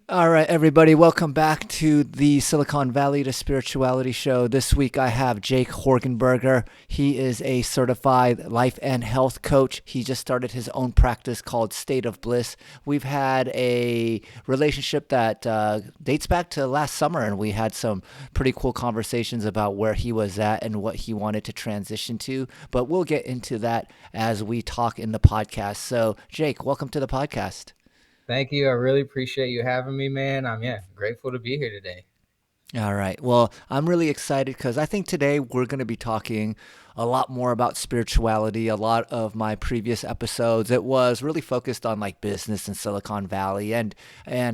All right, everybody, welcome back to the Silicon Valley to Spirituality Show. This week I have Jake Hornberger. He is a certified life and health coach. He just started his own practice called State of Bliss. We've had a relationship that dates back to last summer, and we had some pretty cool conversations about where he was at and what he wanted to transition to. But we'll get into that as we talk in the podcast. So, Jake, welcome to the podcast. Thank you. I really appreciate you having me, man. I'm grateful to be here today. All right. Well, I'm really excited because I think today we're going to be talking a lot more about spirituality. A lot of my previous episodes, it was really focused on like business in Silicon Valley and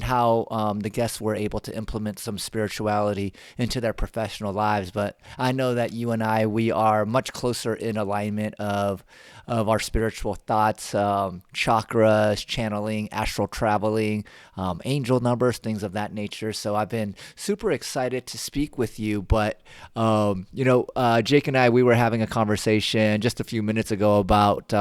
how the guests were able to implement some spirituality into their professional lives. But I know that you and I, we are much closer in alignment of our spiritual thoughts, chakras, channeling, astral traveling, angel numbers, things of that nature. So I've been super excited to speak with you. But, Jake and I, we were having a conversation just a few minutes ago about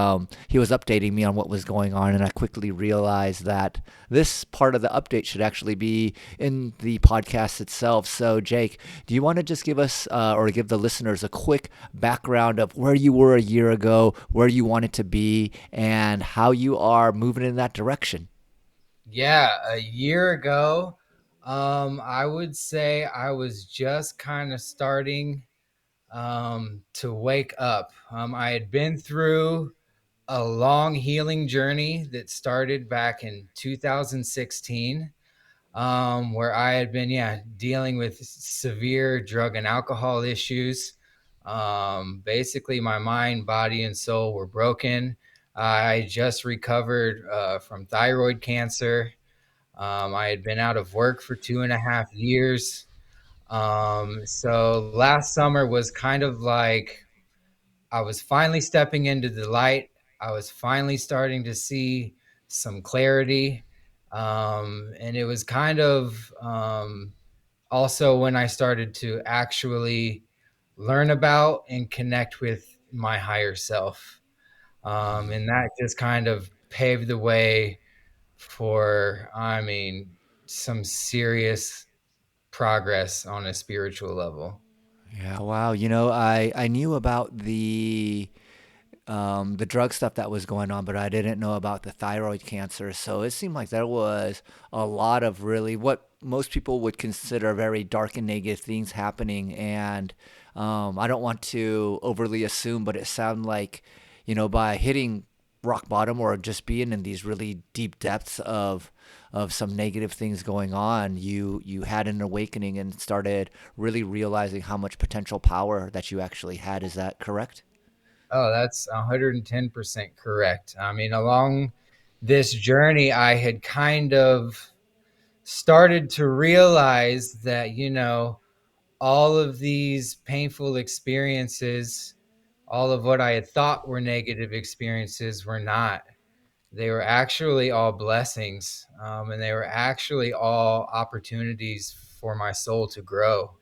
he was updating me on what was going on. And I quickly realized that this part of the update should actually be in the podcast itself. So, Jake, do you want to just give us or give the listeners a quick background of where you were a year ago, where you wanted to be, and how you are moving in that direction? Yeah, a year ago, I would say I was just kind of starting to wake up. I had been through a long healing journey that started back in 2016, where I had been, dealing with severe drug and alcohol issues. Basically, my mind, body, and soul were broken. I just recovered from thyroid cancer. I had been out of work for 2.5 years. So last summer was kind of like I was finally stepping into the light. I was finally starting to see some clarity. And it was kind of also when I started to actually learn about and connect with my higher self. And that just kind of paved the way for, some serious progress on a spiritual level. Yeah, wow. I knew about the drug stuff that was going on, but I didn't know about the thyroid cancer. So it seemed like there was a lot of really what most people would consider very dark and negative things happening. And I don't want to overly assume, but it sounded like, by hitting rock bottom or just being in these really deep depths of some negative things going on, you had an awakening and started really realizing how much potential power that you actually had. Is that correct? Oh, that's 110% correct. I mean, along this journey, I had kind of started to realize that, all of these painful experiences, all of what I had thought were negative experiences were not. They were actually all blessings, and they were actually all opportunities for my soul to grow.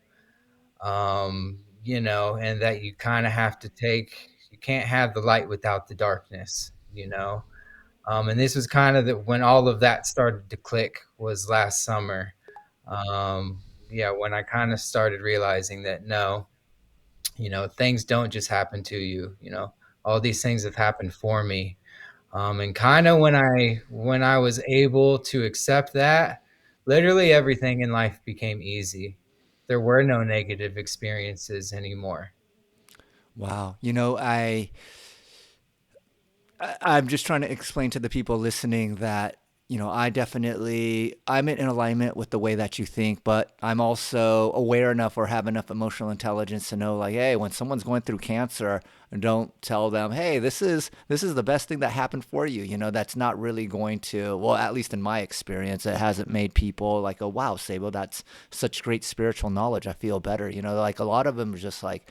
And that you kind of have to take, you can't have the light without the darkness. And this was kind of when all of that started to click was last summer. Yeah, when I kind of started realizing that no, things don't just happen to you. All these things have happened for me. And kind of when I was able to accept that, literally everything in life became easy. There were no negative experiences anymore. Wow. I'm just trying to explain to the people listening that, I'm in alignment with the way that you think, but I'm also aware enough or have enough emotional intelligence to know like, hey, when someone's going through cancer, don't tell them, hey, this is the best thing that happened for you. That's not really going to, well, at least in my experience, it hasn't made people like, oh, wow, Sabo, that's such great spiritual knowledge. I feel better. Like a lot of them are just like,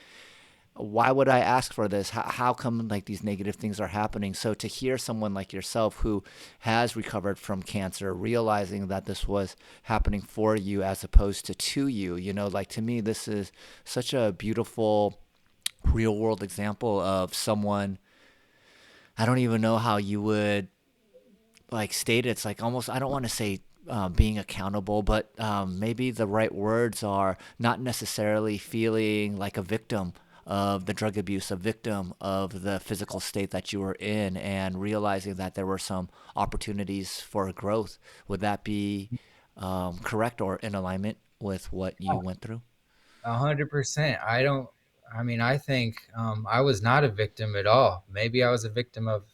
why would I ask for this? How come like these negative things are happening? So to hear someone like yourself who has recovered from cancer, realizing that this was happening for you as opposed to you, like to me, this is such a beautiful real world example of someone. I don't even know how you would like stated, it's like almost, I don't want to say being accountable, but maybe the right words are not necessarily feeling like a victim of the drug abuse, a victim of the physical state that you were in, and realizing that there were some opportunities for growth. Would that be correct or in alignment with what you went through? 100%. I mean, I think I was not a victim at all. Maybe I was a victim of,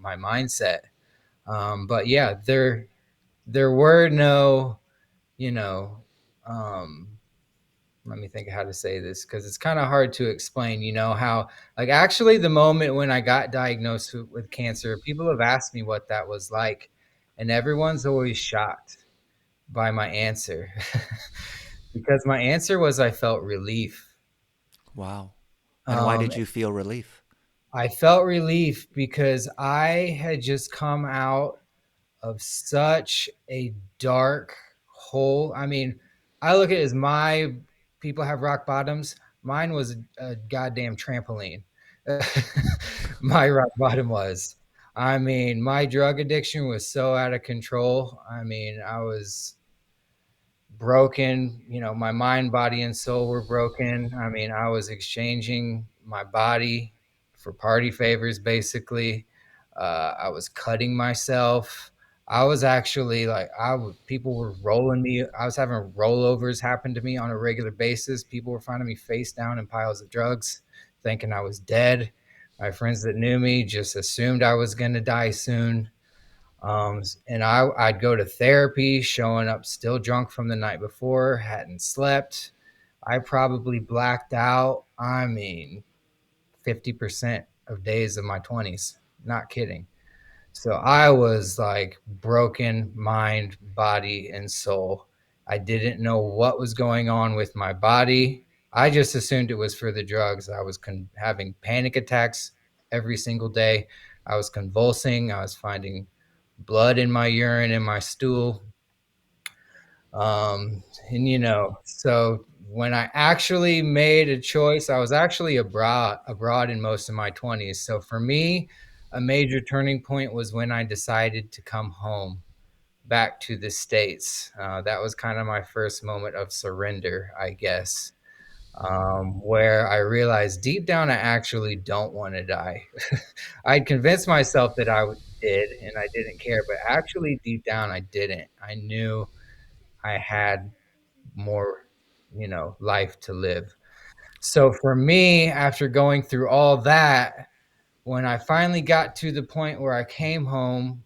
my mindset. But yeah, there were no, you know, um, let me think of how to say this because it's kind of hard to explain, how, like, actually, the moment when I got diagnosed with cancer, people have asked me what that was like, and everyone's always shocked by my answer because my answer was I felt relief. Wow. And why Um, did you feel relief? I felt relief because I had just come out of such a dark hole. I mean, I look at it as my people have rock bottoms. Mine was a goddamn trampoline. My rock bottom was. I mean, my drug addiction was so out of control. I mean, I was broken. My mind, body, and soul were broken. I mean, I was exchanging my body for party favors, basically. I was cutting myself. I was actually like, people were rolling me. I was having rollovers happen to me on a regular basis. People were finding me face down in piles of drugs, thinking I was dead. My friends that knew me just assumed I was going to die soon. And I'd go to therapy, showing up still drunk from the night before, hadn't slept. I probably blacked out, I mean, 50% of days of my 20s. Not kidding. So I was like broken mind, body, and soul. I didn't know what was going on with my body. I just assumed it was for the drugs. I was having panic attacks every single day. I was convulsing. I was finding blood in my urine and my stool. And so when I actually made a choice, I was actually abroad in most of my 20s. So for me, a major turning point was when I decided to come home back to the States. That was kind of my first moment of surrender, I guess, where I realized deep down I actually don't want to die. I'd convinced myself that did and I didn't care, but actually deep down I didn't. I knew I had more, life to live. So for me, after going through all that, when I finally got to the point where I came home,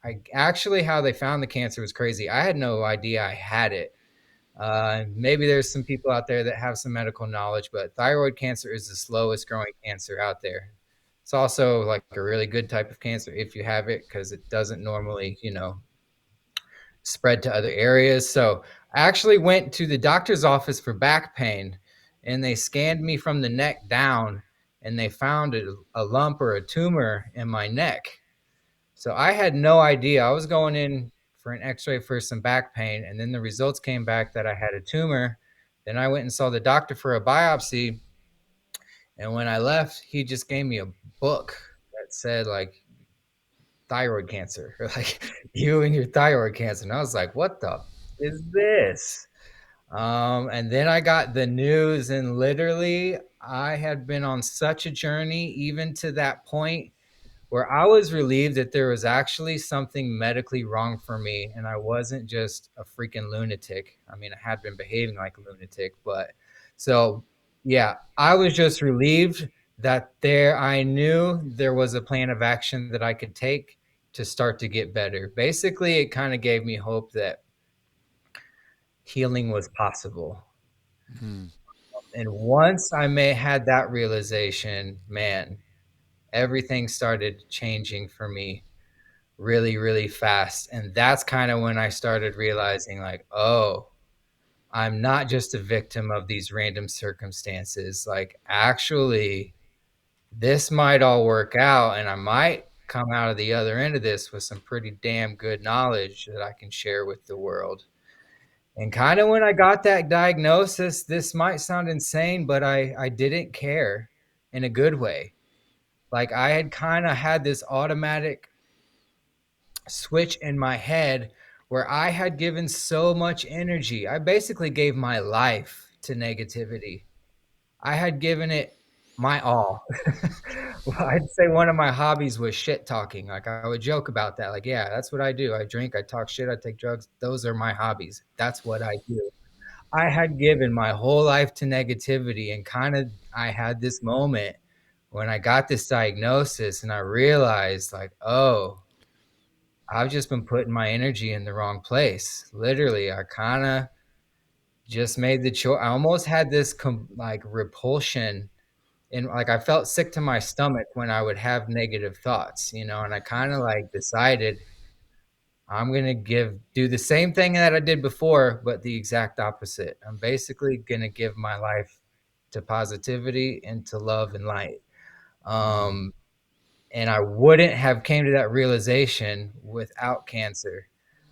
I actually, how they found the cancer was crazy. I had no idea I had it. Maybe there's some people out there that have some medical knowledge, but thyroid cancer is the slowest growing cancer out there. It's also like a really good type of cancer if you have it because it doesn't normally, spread to other areas. So I actually went to the doctor's office for back pain and they scanned me from the neck down and they found a lump or a tumor in my neck. So I had no idea. I was going in for an x-ray for some back pain and then the results came back that I had a tumor. Then I went and saw the doctor for a biopsy. And when I left, he just gave me a book that said like thyroid cancer, or like you and your thyroid cancer. And I was like, what the is this? And then I got the news, and literally, I had been on such a journey, even to that point where I was relieved that there was actually something medically wrong for me, and I wasn't just a freaking lunatic. I mean, I had been behaving like a lunatic, but so yeah, I was just relieved that I knew there was a plan of action that I could take to start to get better. Basically, it kind of gave me hope that healing was possible. Hmm. And once I may had that realization, man, everything started changing for me really, really fast. And that's kind of when I started realizing, like, oh, I'm not just a victim of these random circumstances. Like, actually, this might all work out, and I might come out of the other end of this with some pretty damn good knowledge that I can share with the world. And kind of when I got that diagnosis, this might sound insane, but I didn't care in a good way. Like I had kind of had this automatic switch in my head where I had given so much energy. I basically gave my life to negativity. I had given it my all. Well, I'd say one of my hobbies was shit talking. Like, I would joke about that. Like, yeah, that's what I do. I drink, I talk shit, I take drugs. Those are my hobbies. That's what I do. I had given my whole life to negativity, and kind of I had this moment when I got this diagnosis and I realized, like, oh, I've just been putting my energy in the wrong place. Literally, I kind of just made the choice. I almost had this like repulsion, and like I felt sick to my stomach when I would have negative thoughts, and I kind of like decided I'm going to do the same thing that I did before, but the exact opposite. I'm basically going to give my life to positivity and to love and light. Mm, Um, and I wouldn't have came to that realization without cancer.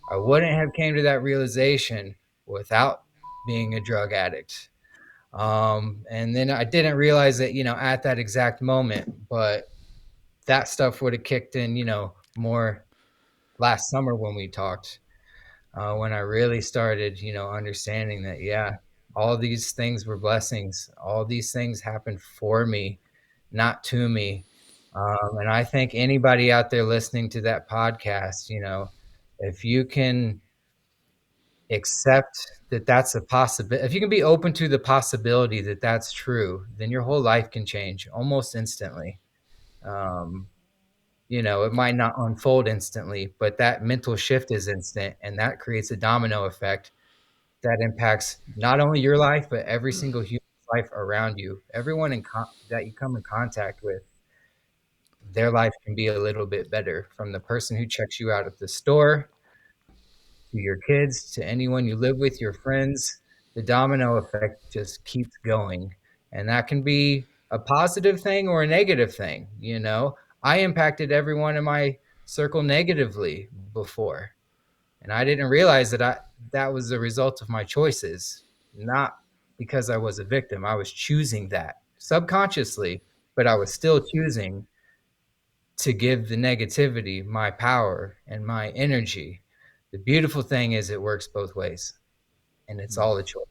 I wouldn't have came to that realization without being a drug addict. And then I didn't realize it, at that exact moment, but that stuff would have kicked in, more last summer when we talked, when I really started, understanding that, yeah, all these things were blessings. All these things happened for me, not to me. And I think anybody out there listening to that podcast, if you can accept that that's a possibility, if you can be open to the possibility that that's true, then your whole life can change almost instantly. Um, it might not unfold instantly, but that mental shift is instant, and that creates a domino effect that impacts not only your life, but every single human life around you. Everyone that you come in contact with, their life can be a little bit better, from the person who checks you out at the store to your kids, to anyone you live with, your friends. The domino effect just keeps going. And that can be a positive thing or a negative thing. I impacted everyone in my circle negatively before. And I didn't realize that was the result of my choices, not because I was a victim. I was choosing that subconsciously, but I was still choosing to give the negativity my power and my energy. The beautiful thing is it works both ways, and it's mm, all a choice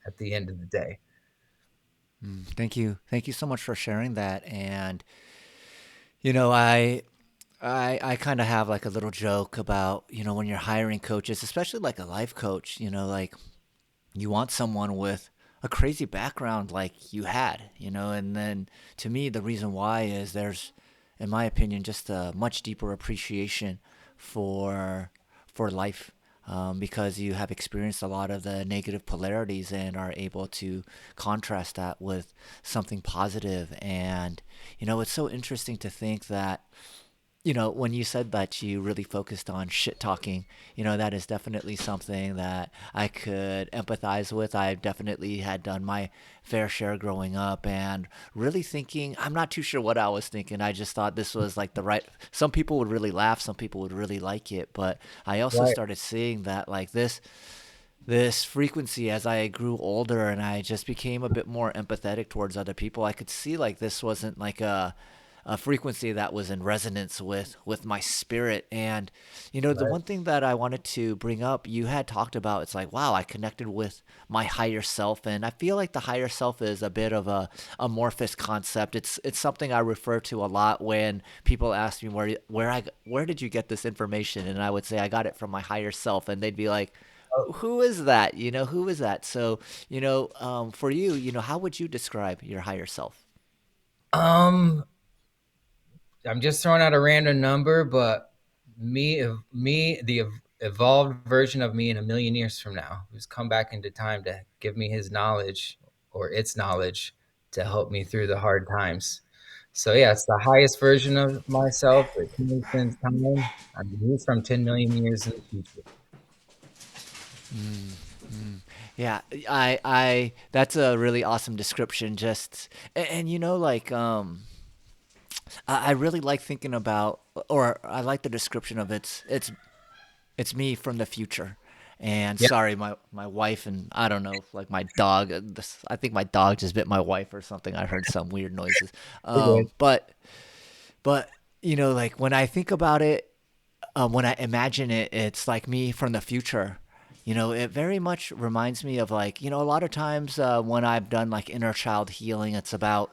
at the end of the day. mm. Thank you so much for sharing that. And you know, I kind of have like a little joke about when you're hiring coaches, especially like a life coach. Like you want someone with a crazy background like you had, and then to me, the reason why is there's, in my opinion, just a much deeper appreciation for life, because you have experienced a lot of the negative polarities and are able to contrast that with something positive. And it's so interesting to think that when you said that you really focused on shit talking, that is definitely something that I could empathize with. I've definitely had done my fair share growing up and really thinking, I'm not too sure what I was thinking. I just thought this was like the right, some people would really laugh, some people would really like it. But I also Right. started seeing that like this frequency as I grew older and I just became a bit more empathetic towards other people. I could see like this wasn't like a frequency that was in resonance with my spirit. And the Right. one thing that I wanted to bring up, you had talked about, it's like, wow, I connected with my higher self. And I feel like the higher self is a bit of a amorphous concept. It's something I refer to a lot when people ask me where did you get this information, and I would say I got it from my higher self, and they'd be like, who is that? Who is that? So, for you, how would you describe your higher self? Um, I'm just throwing out a random number, but the evolved version of me in a million years from now, who's come back into time to give me his knowledge or its knowledge to help me through the hard times. So yeah, it's the highest version of myself that transcends time. I mean, he's from 10 million years in the future. Yeah, that's a really awesome description. Just and like I really like thinking about, or I like the description of it's me from the future. And Yeah, sorry, my wife and I don't know, like my dog. I think my dog just bit my wife or something. I heard some weird noises. we're good. But like when I think about it, when I imagine it, it's like me from the future. It very much reminds me of like, a lot of times when I've done like inner child healing, it's about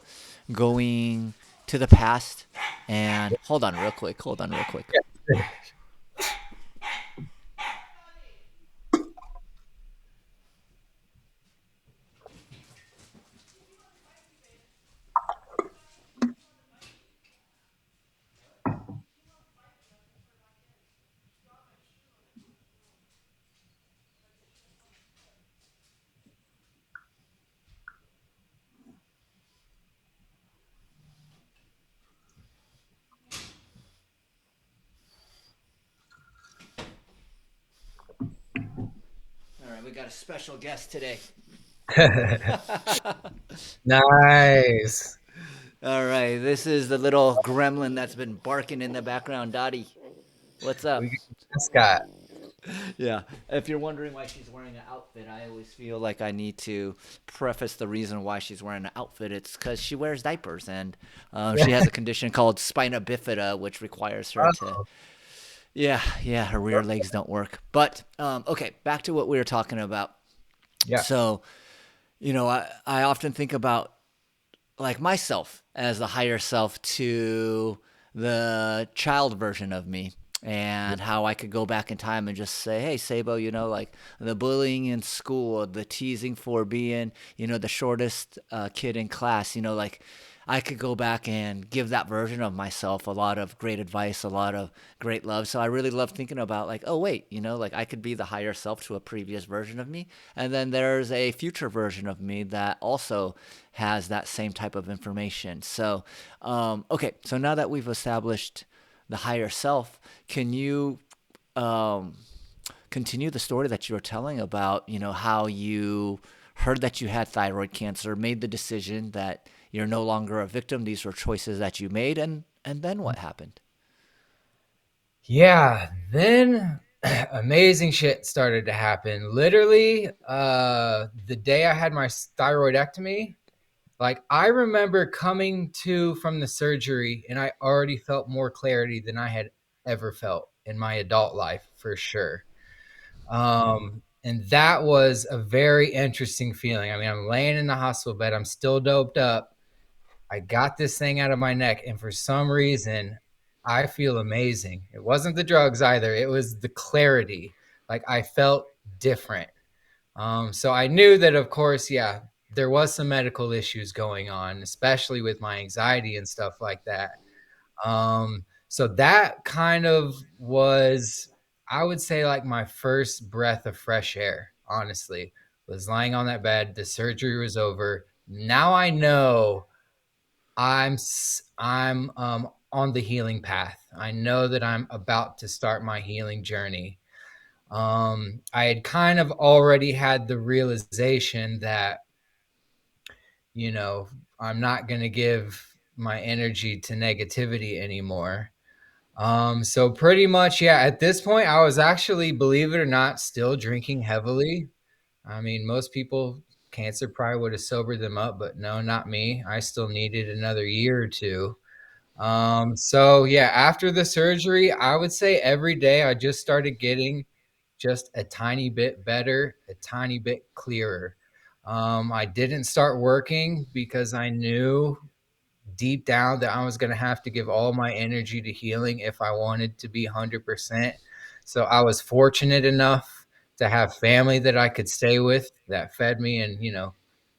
going to the past and hold on real quick. Hold on real quick. All right, we got a special guest today. Nice. All right, this is the little gremlin that's been barking in the background. Dottie, what's We up? got a mascot. Yeah. If you're wondering why she's wearing an outfit, I always feel like I need to preface the reason why she's wearing an outfit. It's because she wears diapers and she has a condition called spina bifida, which requires her to. Oh, Yeah, her rear legs don't work. But okay, back to what we were talking about. yeah. So, I often think about like myself as the higher self to the child version of me and how I could go back in time and just say, hey, Sabo, like the bullying in school, the teasing for being, the shortest kid in class, like I could go back and give that version of myself a lot of great advice, a lot of great love. So I really love thinking about like, oh wait, like I could be the higher self to a previous version of me, and then there's a future version of me that also has that same type of information. So, okay, so now that we've established the higher self, can you um, continue the story that you were telling about, how you heard that you had thyroid cancer, made the decision that you're no longer a victim. These were choices that you made, and then what happened? Yeah. Then amazing shit started to happen. Literally, the day I had my thyroidectomy, like I remember coming to from the surgery and I already felt more clarity than I had ever felt in my adult life for sure. And that was a very interesting feeling. I mean, I'm laying in the hospital bed, I'm still doped up. I got this thing out of my neck, and for some reason, I feel amazing. It wasn't the drugs either, it was the clarity. Like I felt different. So I knew that, of course, yeah, there was some medical issues going on, especially with my anxiety and stuff like that. So that kind of was, I would say, like my first breath of fresh air, honestly, was lying on that bed. The surgery was over. Now I know I'm on the healing path. I know that I'm about to start my healing journey. I had kind of already had the realization that, you know, I'm not going to give my energy to negativity anymore. So pretty much, yeah, at this point, I was actually, believe it or not, still drinking heavily. I mean, most people, cancer probably would have sobered them up, but no, not me. I still needed another year or two. So yeah, after the surgery, I would say every day I just started getting just a tiny bit better, a tiny bit clearer. I didn't start working because I knew deep down that I was going to have to give all my energy to healing if I wanted to be 100%. So I was fortunate enough to have family that I could stay with that fed me and,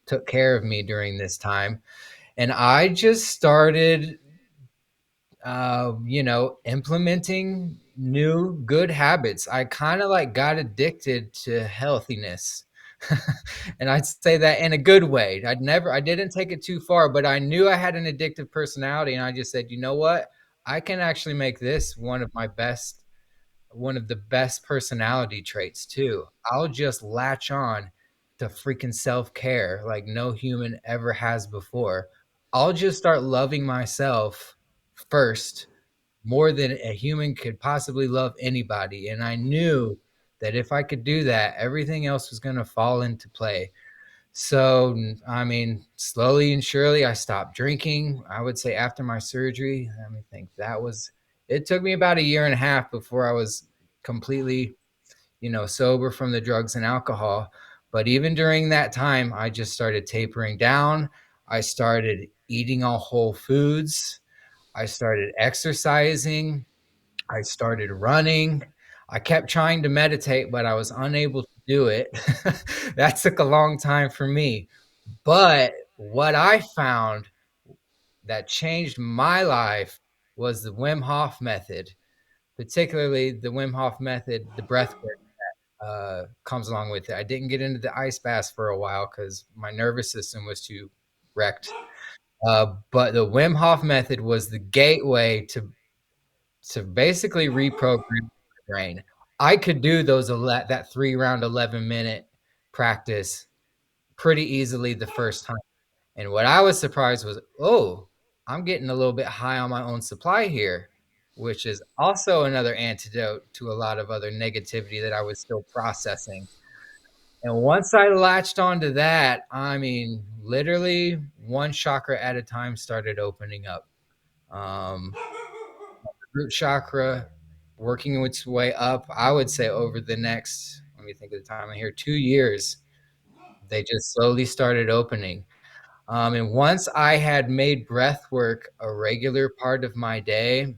took care of me during this time. And I just started implementing new good habits. I kind of like got addicted to healthiness. And I'd say that in a good way. I didn't take it too far, but I knew I had an addictive personality. And I just said, you know what? I can actually make this one of the best personality traits too. I'll just latch on to freaking self care like no human ever has before. I'll just start loving myself first more than a human could possibly love anybody. And I knew that if I could do that, everything else was going to fall into play. So, I mean, slowly and surely, I stopped drinking. I would say after my surgery, let me think, that was it took me about a year and a half before I was completely, sober from the drugs and alcohol. But even during that time, I just started tapering down. I started eating all whole foods. I started exercising. I started running. I kept trying to meditate, but I was unable to do it. That took a long time for me. But what I found that changed my life was the Wim Hof method, particularly the Wim Hof method, the breath work comes along with it. I didn't get into the ice baths for a while because my nervous system was too wrecked. But the Wim Hof method was the gateway to basically reprogram my brain. I could do that 3 round 11-minute practice pretty easily the first time. And what I was surprised was, oh, I'm getting a little bit high on my own supply here, which is also another antidote to a lot of other negativity that I was still processing. And once I latched onto that, I mean, literally one chakra at a time started opening up. Um, Root chakra working its way up, I would say over the next, let me think of the time here, 2 years, they just slowly started opening. And once I had made breath work a regular part of my day,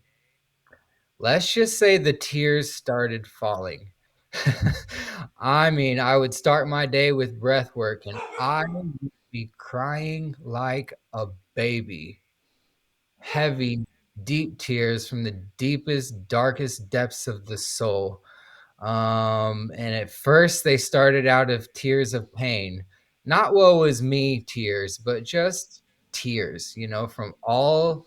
let's just say the tears started falling. I mean, I would start my day with breath work and I would be crying like a baby. Heavy, deep tears from the deepest, darkest depths of the soul. And at first they started out of tears of pain, not woe is me tears, but just tears, from all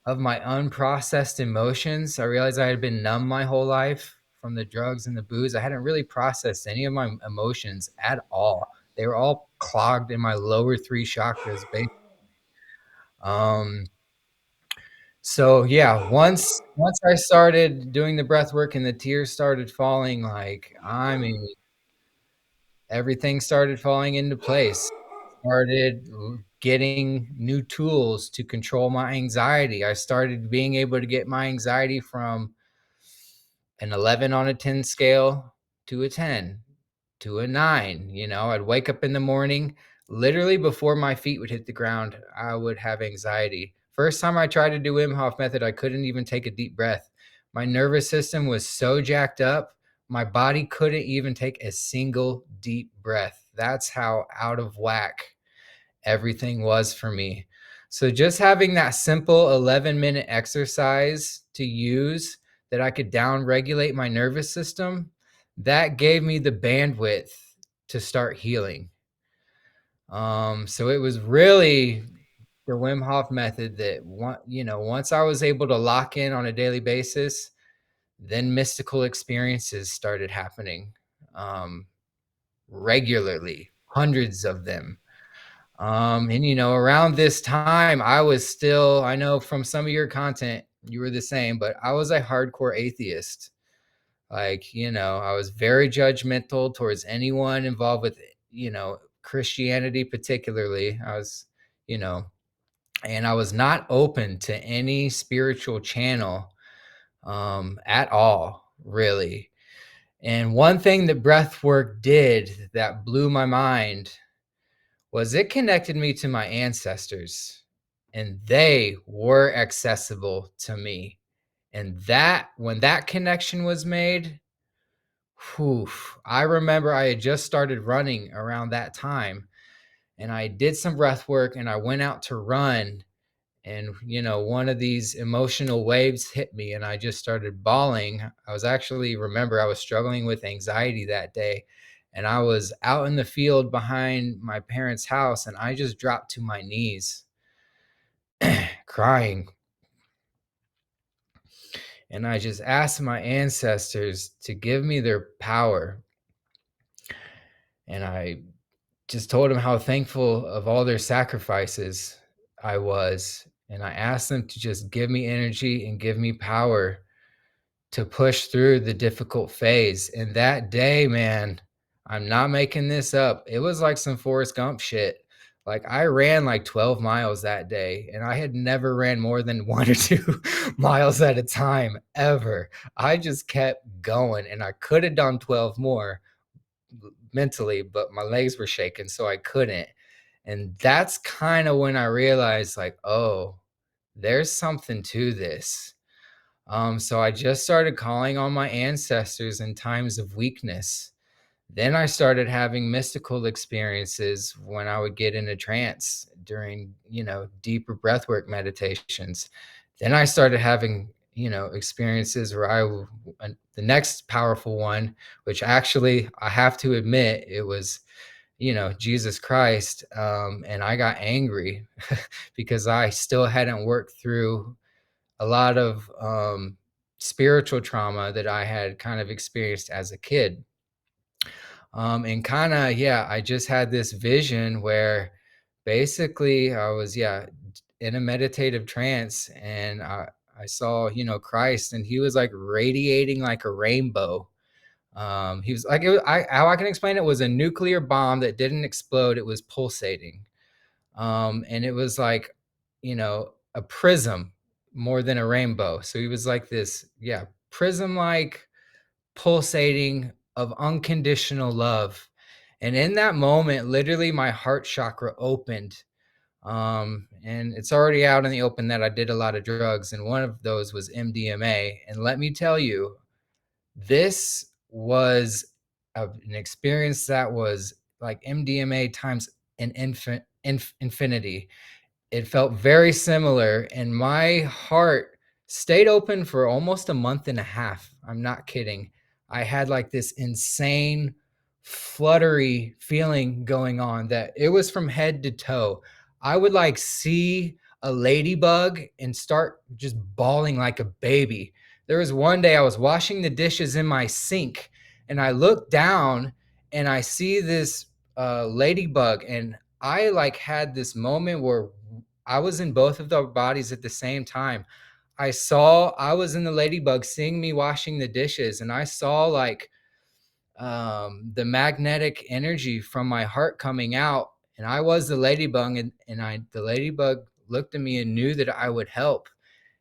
of my unprocessed emotions. I realized I had been numb my whole life from the drugs and the booze. I hadn't really processed any of my emotions at all. They were all clogged in my lower three chakras. Um, so yeah, once I started doing the breath work and the tears started falling, like, I mean, everything started falling into place. Started getting new tools to control my anxiety. I started being able to get my anxiety from an 11 on a 10 scale to a 10 to a 9. I'd wake up in the morning, literally before my feet would hit the ground, I would have anxiety. First time I tried to do Wim Hof method, I couldn't even take a deep breath. My nervous system was so jacked up, my body couldn't even take a single deep breath. That's how out of whack everything was for me. So just having that simple 11-minute exercise to use that I could down regulate my nervous system, that gave me the bandwidth to start healing. So it was really the Wim Hof method that once I was able to lock in on a daily basis, then mystical experiences started happening regularly, hundreds of them. And around this time, I know from some of your content, you were the same, but I was a hardcore atheist. Like, I was very judgmental towards anyone involved with, Christianity, particularly. You know, and I was not open to any spiritual channel at all, really. And one thing that breath work did that blew my mind was it connected me to my ancestors, and they were accessible to me. And that when that connection was made, whew, I remember I had just started running around that time, and I did some breath work and I went out to run, and one of these emotional waves hit me and I just started bawling. I was struggling with anxiety that day, and I was out in the field behind my parents' house and I just dropped to my knees crying, and I just asked my ancestors to give me their power, and I just told them how thankful of all their sacrifices I was, and I asked them to just give me energy and give me power to push through the difficult phase. And that day, man, I'm not making this up. It was like some Forrest Gump shit. Like I ran like 12 miles that day, and I had never ran more than 1 or 2 miles at a time ever. I just kept going, and I could have done 12 more mentally, but my legs were shaking, so I couldn't. And that's kind of when I realized, like, oh, there's something to this. So I just started calling on my ancestors in times of weakness. Then I started having mystical experiences when I would get in a trance during, deeper breathwork meditations. Then I started having, experiences where the next powerful one, which actually I have to admit, it was, Jesus Christ. And I got angry because I still hadn't worked through a lot of spiritual trauma that I had kind of experienced as a kid. And kind of, yeah, I just had this vision where basically I was, yeah, in a meditative trance, and I saw, Christ, and he was like radiating like a rainbow. He was like, how I can explain it was a nuclear bomb that didn't explode, it was pulsating. And it was like, a prism more than a rainbow. So he was like this, yeah, prism like pulsating of unconditional love. And in that moment, literally my heart chakra opened. And it's already out in the open that I did a lot of drugs, and one of those was MDMA. And let me tell you, this was an experience that was like MDMA times infinity. It felt very similar, and my heart stayed open for almost a month and a half. I'm not kidding. I had like this insane fluttery feeling going on that it was from head to toe. I would like see a ladybug and start just bawling like a baby. There was one day I was washing the dishes in my sink, and I look down and I see this ladybug, and I like had this moment where I was in both of their bodies at the same time. I was in the ladybug seeing me washing the dishes, and I saw like the magnetic energy from my heart coming out, and I was the ladybug, and the ladybug looked at me and knew that I would help.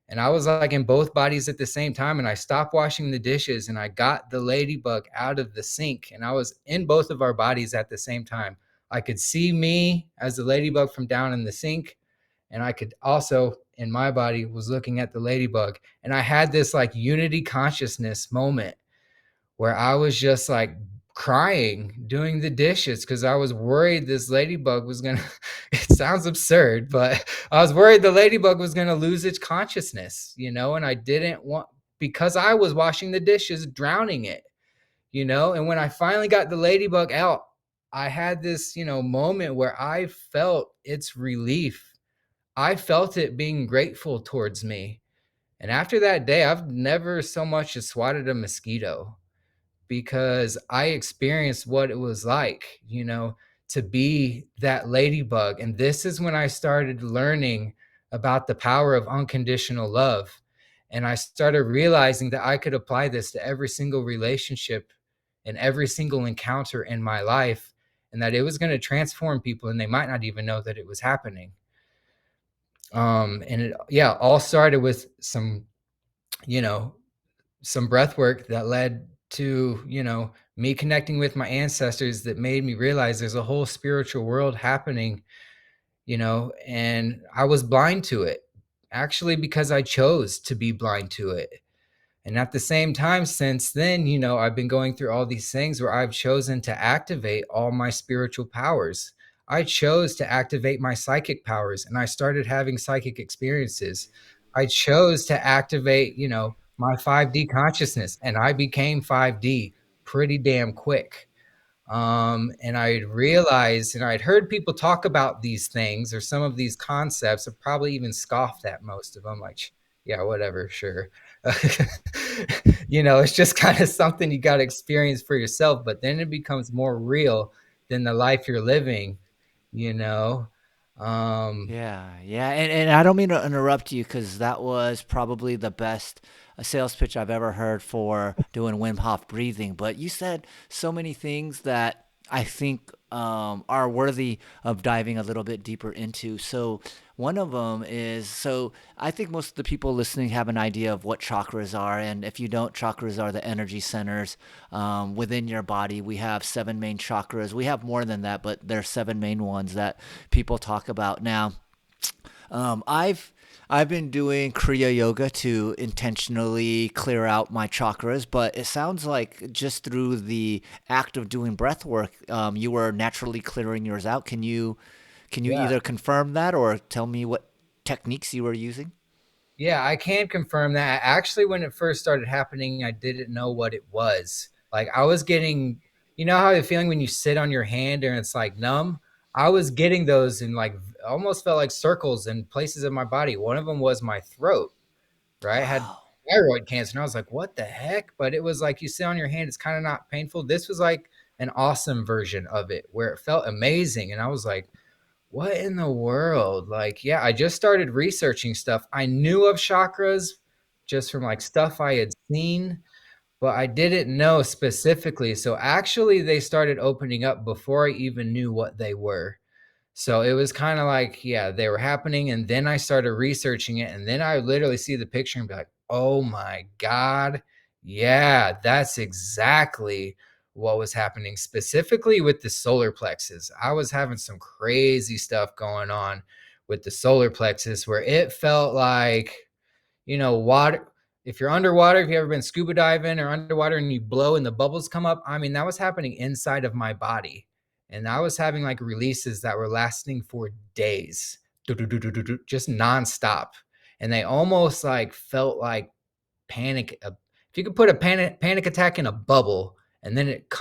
And I was like in both bodies at the same time, and I stopped washing the dishes, and I got the ladybug out of the sink, and I was in both of our bodies at the same time. I could see me as the ladybug from down in the sink, and I could also in my body was looking at the ladybug, and I had this like unity consciousness moment where I was just like crying doing the dishes because I was worried this ladybug was gonna it sounds absurd, but I was worried the ladybug was gonna lose its consciousness, and I didn't want, because I was washing the dishes, drowning it, and when I finally got the ladybug out, I had this, moment where I felt its relief. I felt it being grateful towards me. And after that day, I've never so much as swatted a mosquito because I experienced what it was like, to be that ladybug. And this is when I started learning about the power of unconditional love. And I started realizing that I could apply this to every single relationship and every single encounter in my life, and that it was going to transform people, and they might not even know that it was happening. And it, yeah, all started with you know, some breath work that led to, me connecting with my ancestors that made me realize there's a whole spiritual world happening, and I was blind to it actually because I chose to be blind to it. And at the same time, since then, I've been going through all these things where I've chosen to activate all my spiritual powers. I chose to activate my psychic powers, and I started having psychic experiences. I chose to activate, my 5D consciousness, and I became 5D pretty damn quick. And I realized, and I'd heard people talk about these things or some of these concepts, and probably even scoffed at most of them, like, yeah, whatever, sure. It's just kind of something you got to experience for yourself, but then it becomes more real than the life you're living, you know? Um, Yeah, yeah, and I don't mean to interrupt you because that was probably the best sales pitch I've ever heard for doing Wim Hof breathing. But you said so many things that I think are worthy of diving a little bit deeper into. So one of them is, so I think most of the people listening have an idea of what chakras are, and if you don't, chakras are the energy centers within your body. We have seven main chakras. We have more than that, but there are seven main ones that people talk about now. I've been doing Kriya Yoga to intentionally clear out my chakras, but it sounds like just through the act of doing breath work, you were naturally clearing yours out. Can you Yeah. either confirm that or tell me what techniques you were using? Yeah, I can confirm that. Actually, when it first started happening, I didn't know what it was. Like I was getting, you know how you're feeling when you sit on your hand and it's like numb? I was getting those in like almost felt like circles in places of my body. One of them was my throat, right? I had Wow. thyroid cancer and I was like, what the heck? But it was like you sit on your hand, it's kind of not painful. This was like an awesome version of it where it felt amazing. And I was like, what in the world? Like, yeah, I just started researching stuff. I knew of chakras just from like stuff I had seen, but I didn't know specifically. So actually, they started opening up before I even knew what they were. So it was kind of like, yeah, they were happening. And then I started researching it. And then I would literally see the picture and be like, oh my God. Yeah, that's exactly what was happening, specifically with the solar plexus. I was having some crazy stuff going on with the solar plexus where it felt like, water. If you're underwater, if you ever been scuba diving or underwater and you blow and the bubbles come up, I mean, that was happening inside of my body. And I was having like releases that were lasting for days, just nonstop. And they almost like felt like panic. If you could put a panic attack in a bubble and then it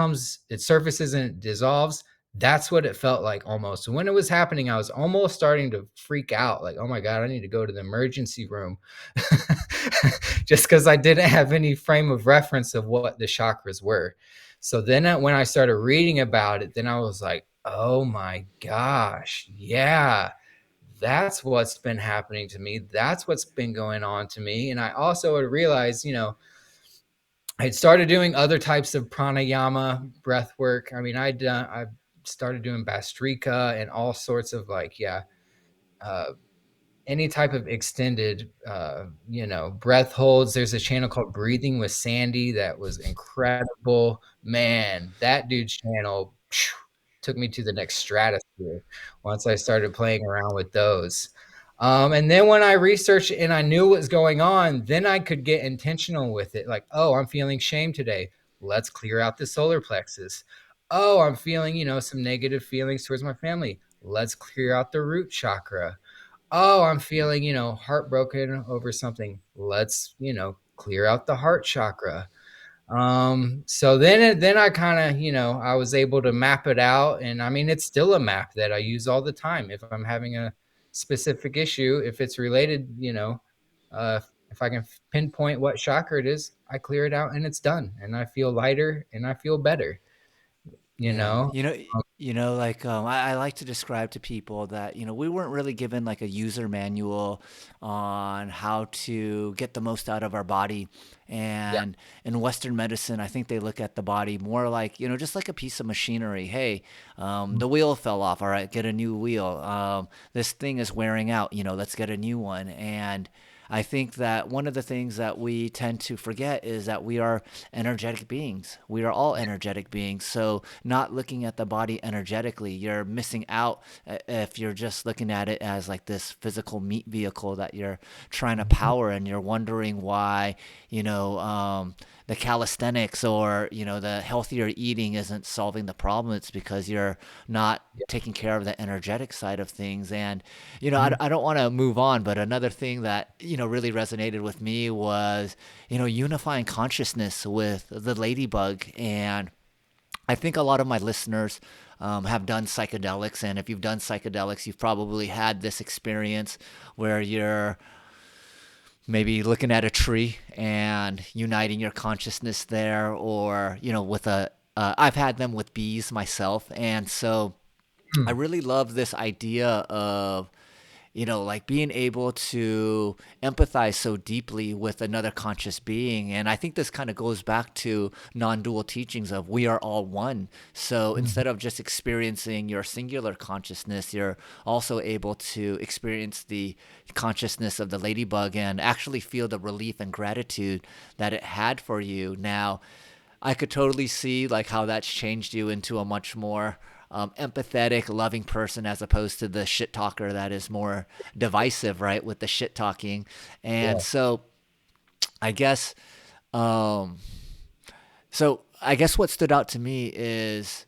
surfaces and it dissolves. That's what it felt like almost. So when it was happening, I was almost starting to freak out. Like, oh my God, I need to go to the emergency room. Just because I didn't have any frame of reference of what the chakras were. So then when I started reading about it, then I was like, oh my gosh, yeah, that's what's been happening to me. That's what's been going on to me. And I also had realized, I had started doing other types of pranayama breath work. I mean, I started doing Bastrika and all sorts of like, yeah, uh, any type of extended breath holds. There's a channel called Breathing with Sandy that was incredible. Man, that dude's channel took me to the next stratosphere once I started playing around with those. And then when I researched and I knew what was going on, then I could get intentional with it. Like, oh, I'm feeling shame today. Let's clear out the solar plexus. Oh, I'm feeling, some negative feelings towards my family. Let's clear out the root chakra. Oh, I'm feeling, heartbroken over something. Let's, clear out the heart chakra. So then I kind of, I was able to map it out. And I mean, it's still a map that I use all the time. If I'm having a specific issue, if it's related, if I can pinpoint what chakra it is, I clear it out and it's done. And I feel lighter and I feel better, you Yeah, know? like I like to describe to people that we weren't really given like a user manual on how to get the most out of our body, Yeah. and in Western medicine, I think they look at the body more like just like a piece of machinery. Hey, the wheel fell off. All right, get a new wheel. This thing is wearing out. Let's get a new one. And I think that one of the things that we tend to forget is that we are energetic beings. We are all energetic beings. So, not looking at the body energetically, you're missing out if you're just looking at it as like this physical meat vehicle that you're trying to Mhm. power, and you're wondering why, the calisthenics or, the healthier eating isn't solving the problem. It's because you're not taking care of the energetic side of things. And Mhm. I don't want to move on, but another thing that really resonated with me was unifying consciousness with the ladybug. And I think a lot of my listeners have done psychedelics, and if you've done psychedelics, you've probably had this experience where you're maybe looking at a tree and uniting your consciousness there, or with a I've had them with bees myself. And so I Hmm. really love this idea of like being able to empathize so deeply with another conscious being. And I think this kind of goes back to non dual teachings of we are all one. So Mhm. instead of just experiencing your singular consciousness, you're also able to experience the consciousness of the ladybug and actually feel the relief and gratitude that it had for you. Now, I could totally see like how that's changed you into a much more empathetic, loving person as opposed to the shit talker that is more divisive, right? With the shit talking, and Yeah. I guess, um, I guess what stood out to me is,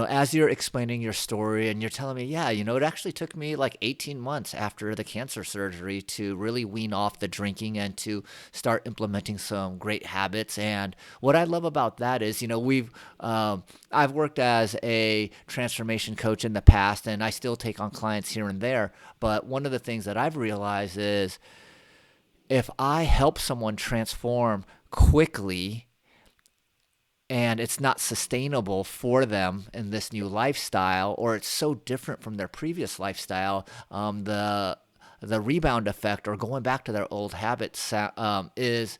as you're explaining your story and you're telling me, yeah, it actually took me like 18 months after the cancer surgery to really wean off the drinking and to start implementing some great habits. And what I love about that is, I've worked as a transformation coach in the past and I still take on clients here and there. But one of the things that I've realized is if I help someone transform quickly, and it's not sustainable for them in this new lifestyle, or it's so different from their previous lifestyle, the rebound effect or going back to their old habits is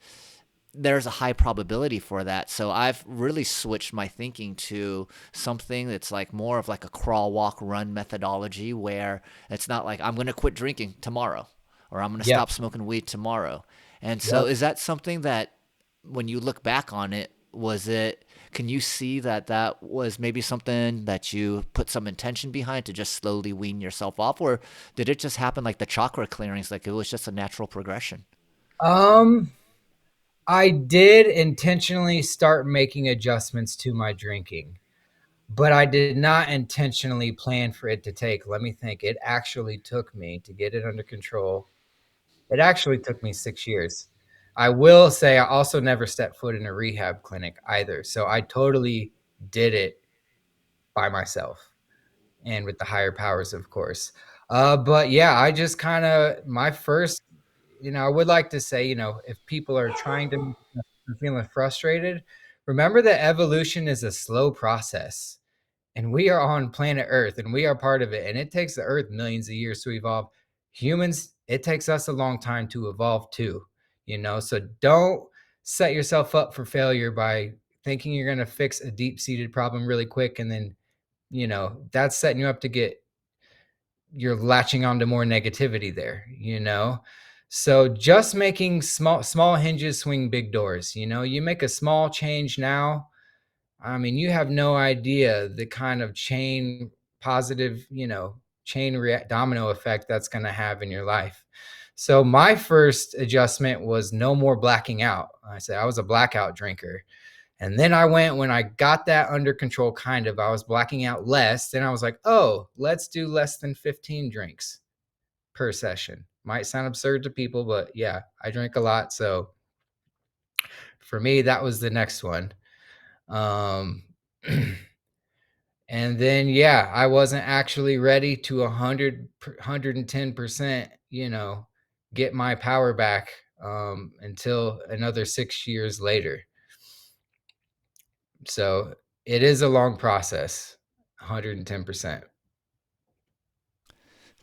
there's a high probability for that. So I've really switched my thinking to something that's like more of like a crawl, walk, run methodology where it's not like I'm going to quit drinking tomorrow or I'm going to Yep. stop smoking weed tomorrow. And so Yep. is that something that when you look back on it, can you see that that was maybe something that you put some intention behind to just slowly wean yourself off? Or did it just happen like the chakra clearings, like it was just a natural progression? Um, I did intentionally start making adjustments to my drinking, but I did not intentionally plan for it to take, let me think, it actually took me to get it under control. It actually took me 6 years. I will say I also never stepped foot in a rehab clinic either, so I totally did it by myself and with the higher powers, of course. But yeah, I just kinda my first I would like to say, if people are trying to feeling frustrated, remember that evolution is a slow process. And we are on planet Earth and we are part of it. And it takes the Earth millions of years to evolve. Humans, it takes us a long time to evolve too. So don't set yourself up for failure by thinking you're going to fix a deep seated problem really quick. And then, that's setting you up to get, you're latching onto more negativity there. So just making small hinges swing big doors. You make a small change now, I mean, you have no idea the kind of positive, domino effect that's going to have in your life. So my first adjustment was no more blacking out. I said I was a blackout drinker. And then when I got that under control, kind of, I was blacking out less. Then I was like, oh, let's do less than 15 drinks per session. Might sound absurd to people, but yeah, I drink a lot. So for me, that was the next one. Um, And then, yeah, I wasn't actually ready to 110%, get my power back until another 6 years later. So it is a long process, 110%.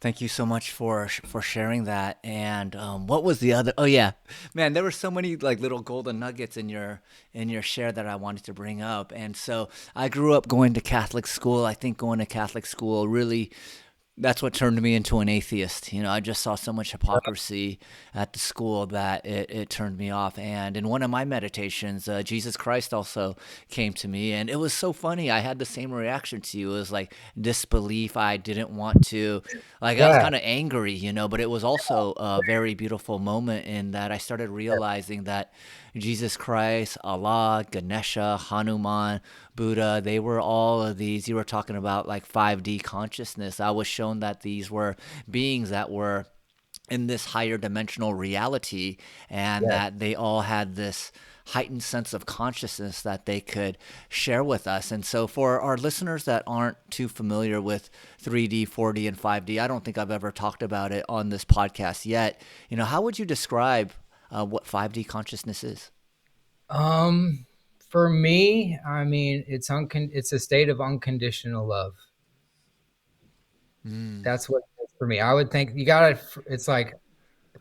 Thank you so much for sharing that. And what was the other? Oh yeah, man, there were so many like little golden nuggets in your share that I wanted to bring up. And so I grew up going to Catholic school. I think going to Catholic school really that's what turned me into an atheist. I just saw so much hypocrisy at the school that it turned me off. And in one of my meditations, Jesus Christ also came to me. And it was so funny. I had the same reaction to you. It was like disbelief. I didn't want to, like, I was Yeah, kind of angry, but it was also a very beautiful moment in that I started realizing that Jesus Christ, Allah, Ganesha, Hanuman, Buddha, they were all of these. You were talking about like 5D consciousness. I was shown that these were beings that were in this higher dimensional reality and yeah. that they all had this heightened sense of consciousness that they could share with us. And so for our listeners that aren't too familiar with 3D, 4D and 5D, I don't think I've ever talked about it on this podcast yet. How would you describe what 5D consciousness is? Um, for me, I mean, it's a state of unconditional love. Mm. That's what. for me. I would think you gotta. It's like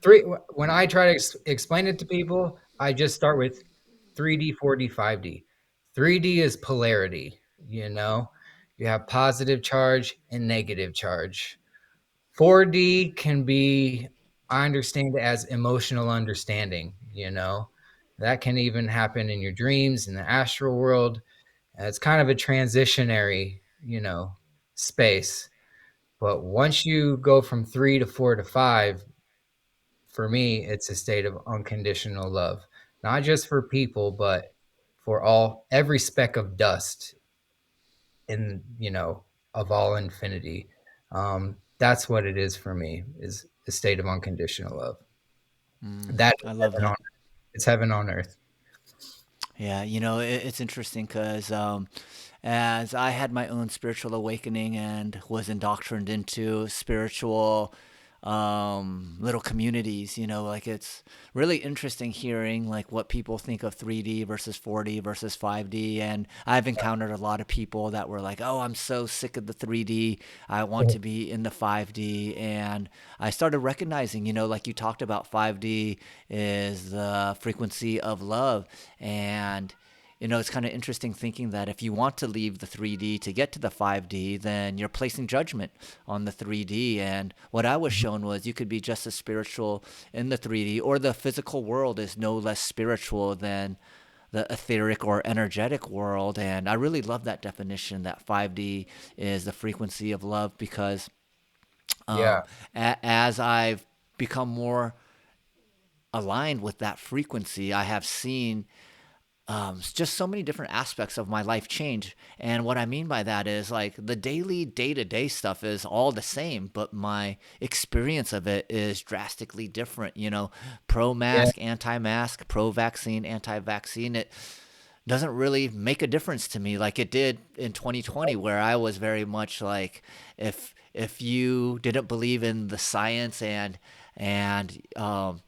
three. When I try to explain it to people, I just start with 3D, 4D, 5D. 3D is polarity. You have positive charge and negative charge. 4D can be, I understand it as emotional understanding. That can even happen in your dreams in the astral world. It's kind of a transitionary, space. But once you go from 3 to 4 to 5, for me, it's a state of unconditional love, not just for people, but for every speck of dust in, of all infinity. That's what it is for me, is a state of unconditional love. That is I love heaven on that. earth. It's heaven on earth. Yeah, it's interesting because as I had my own spiritual awakening and was indoctrined into spiritual little communities, like it's really interesting hearing like what people think of 3D versus 4D versus 5D. And I've encountered a lot of people that were like, oh, I'm so sick of the 3D. I want to be in the 5D. And I started recognizing, like you talked about, 5D is the frequency of love. And it's kind of interesting thinking that if you want to leave the 3D to get to the 5D, then you're placing judgment on the 3D. And what I was shown was you could be just as spiritual in the 3D, or the physical world is no less spiritual than the etheric or energetic world. And I really love that definition that 5D is the frequency of love because Yeah. um, as I've become more aligned with that frequency, I have seen just so many different aspects of my life change. And what I mean by that is like the daily day to day stuff is all the same, but my experience of it is drastically different. Pro Yeah. mask, anti mask, pro vaccine, anti vaccine. It doesn't really make a difference to me like it did in 2020, where I was very much like, if you didn't believe in the science and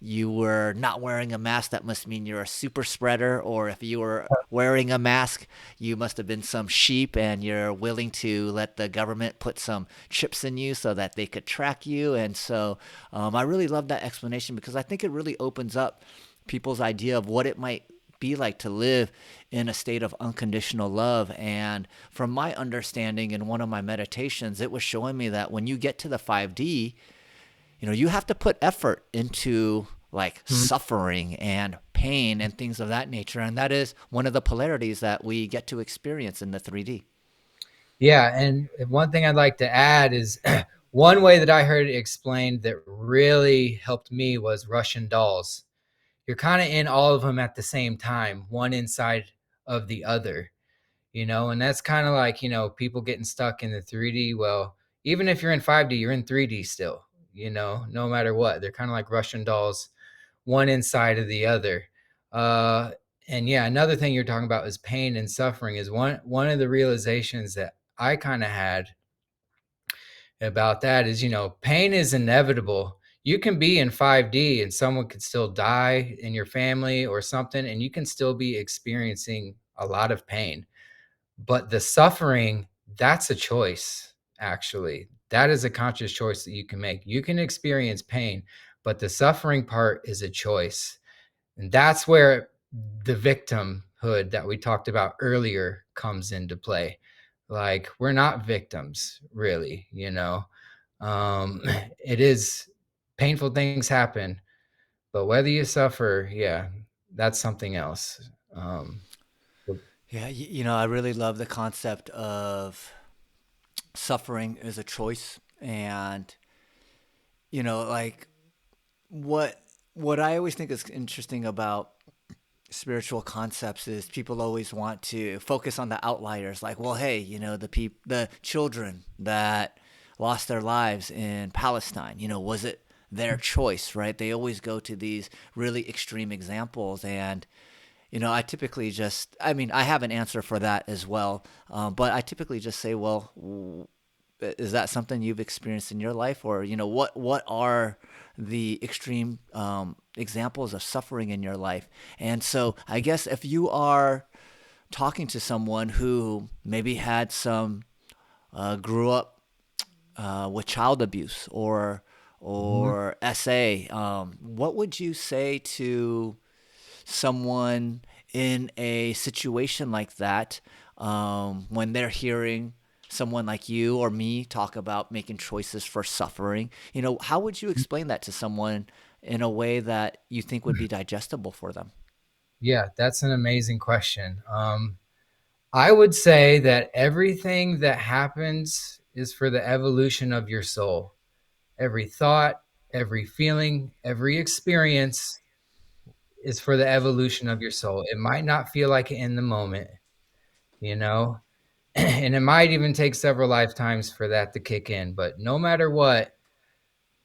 you were not wearing a mask, that must mean you're a super spreader. Or if you were wearing a mask, you must have been some sheep and you're willing to let the government put some chips in you so that they could track you. And so I really love that explanation because I think it really opens up people's idea of what it might be like to live in a state of unconditional love. And from my understanding in one of my meditations, it was showing me that when you get to the 5D, you have to put effort into like Mhm. suffering and pain and things of that nature. And that is one of the polarities that we get to experience in the 3D. Yeah, and one thing I'd like to add is one way that I heard it explained that really helped me was Russian dolls. You're kind of in all of them at the same time, one inside of the other, and that's kind of like, people getting stuck in the 3D. Well, even if you're in 5D, you're in 3D still, no matter what. They're kind of like Russian dolls, one inside of the other. Uh, and yeah, another thing you're talking about is pain and suffering is one of the realizations that I kind of had about that is, pain is inevitable. You can be in 5D and someone could still die in your family or something, and you can still be experiencing a lot of pain. But the suffering, that's a choice, actually. That is a conscious choice that you can make. You can experience pain, but the suffering part is a choice. And that's where the victimhood that we talked about earlier comes into play. Like, we're not victims, really. Um, it is painful things happen, but whether you suffer, yeah, that's something else. Um, Yeah, I really love the concept of suffering as a choice. And, like what I always think is interesting about spiritual concepts is people always want to focus on the outliers, like, well, hey, the children that lost their lives in Palestine, was it their choice, right? They always go to these really extreme examples. And I typically just, I mean, I have an answer for that as well, but I typically just say, well, is that something you've experienced in your life? Or what are the extreme examples of suffering in your life? And so I guess if you are talking to someone who maybe had some grew up with child abuse Mhm. or SA. What would you say to someone in a situation like that when they're hearing someone like you or me talk about making choices for suffering? You know, how would you explain that to someone in a way that you think would be digestible for them? Yeah, that's an amazing question. I would say that everything that happens is for the evolution of your soul. Every thought, every feeling, every experience is for the evolution of your soul. It might not feel like it in the moment, you know, and it might even take several lifetimes for that to kick in. But no matter what,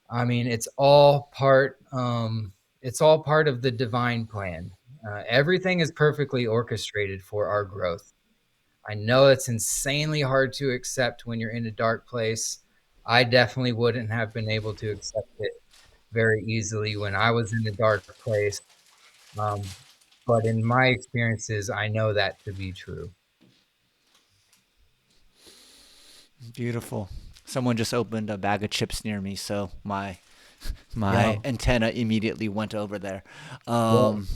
I mean, it's all part of the divine plan. Everything is perfectly orchestrated for our growth. I know it's insanely hard to accept when you're in a dark place. I definitely wouldn't have been able to accept it very easily when I was in a dark place. Um, but in my experiences, I know that to be true. Beautiful. Someone just opened a bag of chips near me, so my Yum. antenna immediately went over there. Yum. Um,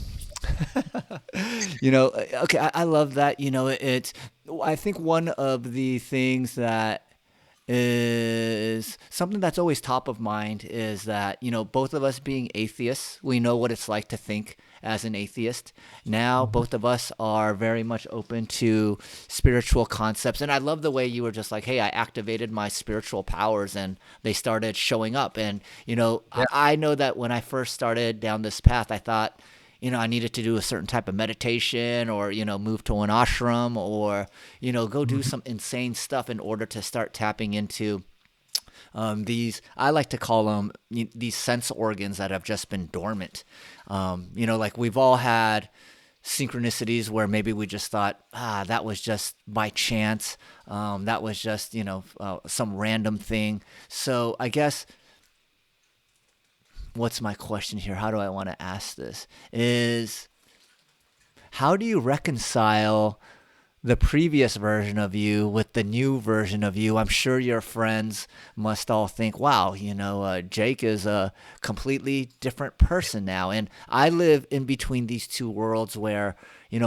okay, I love that. I think one of the things that is something that's always top of mind is that, both of us being atheists, we know what it's like to think as an atheist. Now, Mhm. both of us are very much open to spiritual concepts. And I love the way you were just like, hey, I activated my spiritual powers and they started showing up. And, Yeah. I know that when I first started down this path, I thought, I needed to do a certain type of meditation or, move to an ashram or, go do Mhm. some insane stuff in order to start tapping into these, I like to call them these sense organs that have just been dormant. Like we've all had synchronicities where maybe we just thought, that was just by chance. That was just, some random thing. So I guess what's my question here? How do I want to ask this? Is how do you reconcile the previous version of you with the new version of you? I'm sure your friends must all think, wow, Jake is a completely different person now. And I live in between these two worlds where,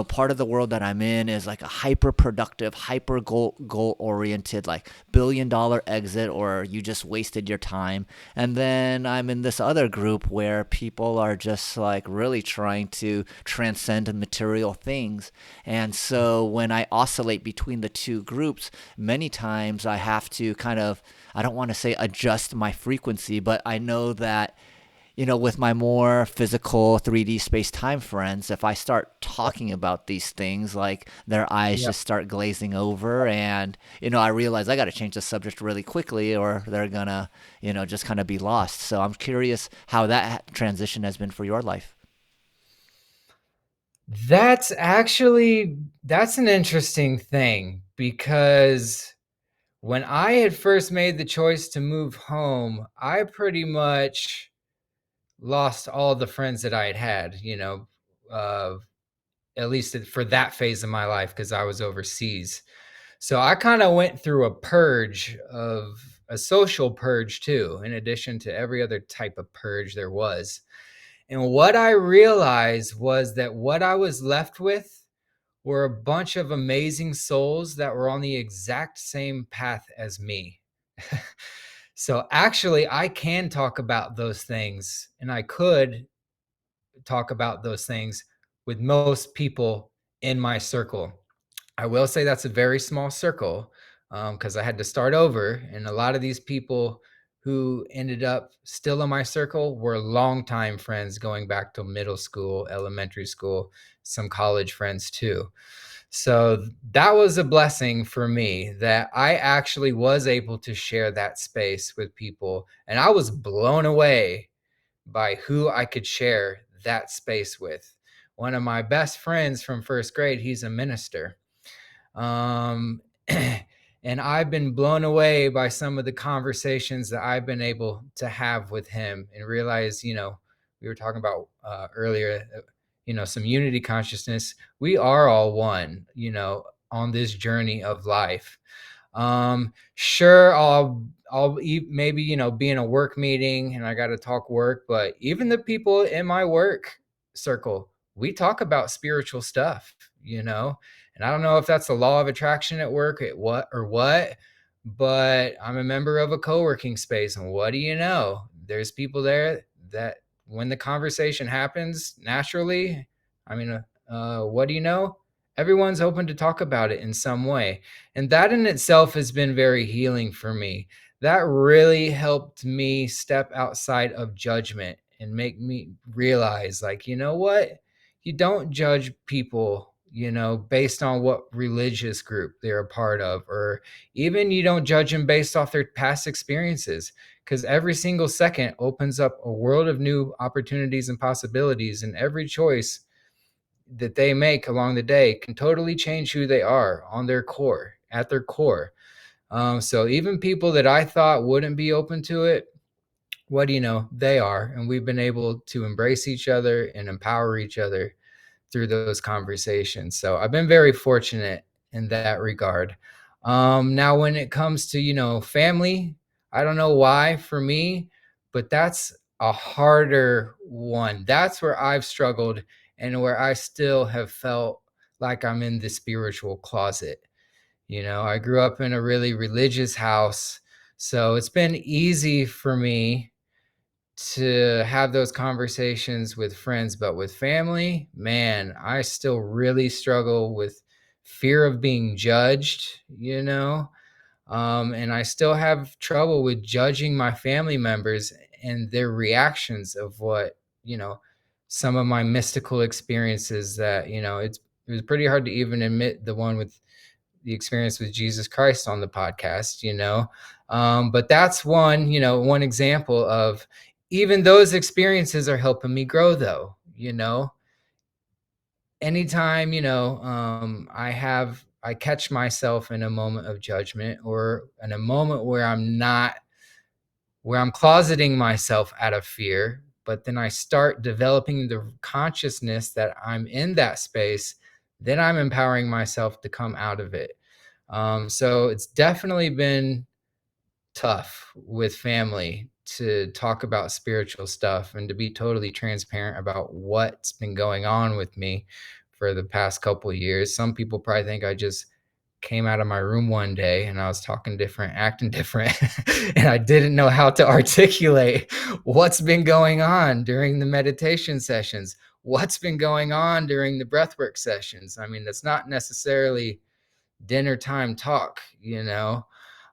part of the world that I'm in is like a hyper productive, hyper goal oriented, like $1 billion exit, or you just wasted your time. And then I'm in this other group where people are just like really trying to transcend material things. And so when I oscillate between the two groups, many times I have to kind of, I don't want to say adjust my frequency, but I know that, with my more physical 3D space time friends, if I start talking about these things, like their eyes Yeah. just start glazing over, and, I realize I got to change the subject really quickly or they're going to, just kind of be lost. So I'm curious how that transition has been for your life. That's an interesting thing because when I had first made the choice to move home, I pretty much lost all the friends that I had had, uh, at least for that phase of my life because I was overseas. So I kind of went through a social purge too, in addition to every other type of purge there was. And what I realized was that what I was left with were a bunch of amazing souls that were on the exact same path as me. So actually, I can talk about those things, and I could talk about those things with most people in my circle. I will say that's a very small circle because I had to start over, and a lot of these people who ended up still in my circle were longtime friends going back to middle school, elementary school, some college friends too. So that was a blessing for me that I actually was able to share that space with people. And I was blown away by who I could share that space with. One of my best friends from first grade, he's a minister. Um, and I've been blown away by some of the conversations that I've been able to have with him and realize, we were talking about earlier, some unity consciousness. We are all one, on this journey of life. Sure, maybe, be in a work meeting and I got to talk work, but even the people in my work circle, we talk about spiritual stuff, and I don't know if that's the law of attraction at work, what, but I'm a member of a co-working space, and what do you know? There's people there that when the conversation happens naturally, I mean, what do you know? Everyone's open to talk about it in some way. And that in itself has been very healing for me. That really helped me step outside of judgment and make me realize, like, you know what? You don't judge people, based on what religious group they're a part of, or even you don't judge them based off their past experiences, because every single second opens up a world of new opportunities and possibilities, and every choice that they make along the day can totally change who they are at their core. So even people that I thought wouldn't be open to it, what do you know? They are. And we've been able to embrace each other and empower each other through those conversations. So I've been very fortunate in that regard. Now, when it comes to, family, I don't know why for me, but that's a harder one. That's where I've struggled and where I still have felt like I'm in the spiritual closet. I grew up in a really religious house. So it's been easy for me to have those conversations with friends, but with family, man, I still really struggle with fear of being judged. And I still have trouble with judging my family members and their reactions of what, you know, some of my mystical experiences that, it was pretty hard to even admit the one with the experience with Jesus Christ on the podcast. But that's one example of even those experiences are helping me grow though. Anytime, I catch myself in a moment of judgment or in a moment where I'm closeting myself out of fear, but then I start developing the consciousness that I'm in that space, then I'm empowering myself to come out of it. So it's definitely been tough with family to talk about spiritual stuff and to be totally transparent about what's been going on with me for the past couple of years. Some people probably think I just came out of my room one day and I was talking different, acting different, and I didn't know how to articulate what's been going on during the meditation sessions, what's been going on during the breathwork sessions. I mean, it's not necessarily dinner time talk,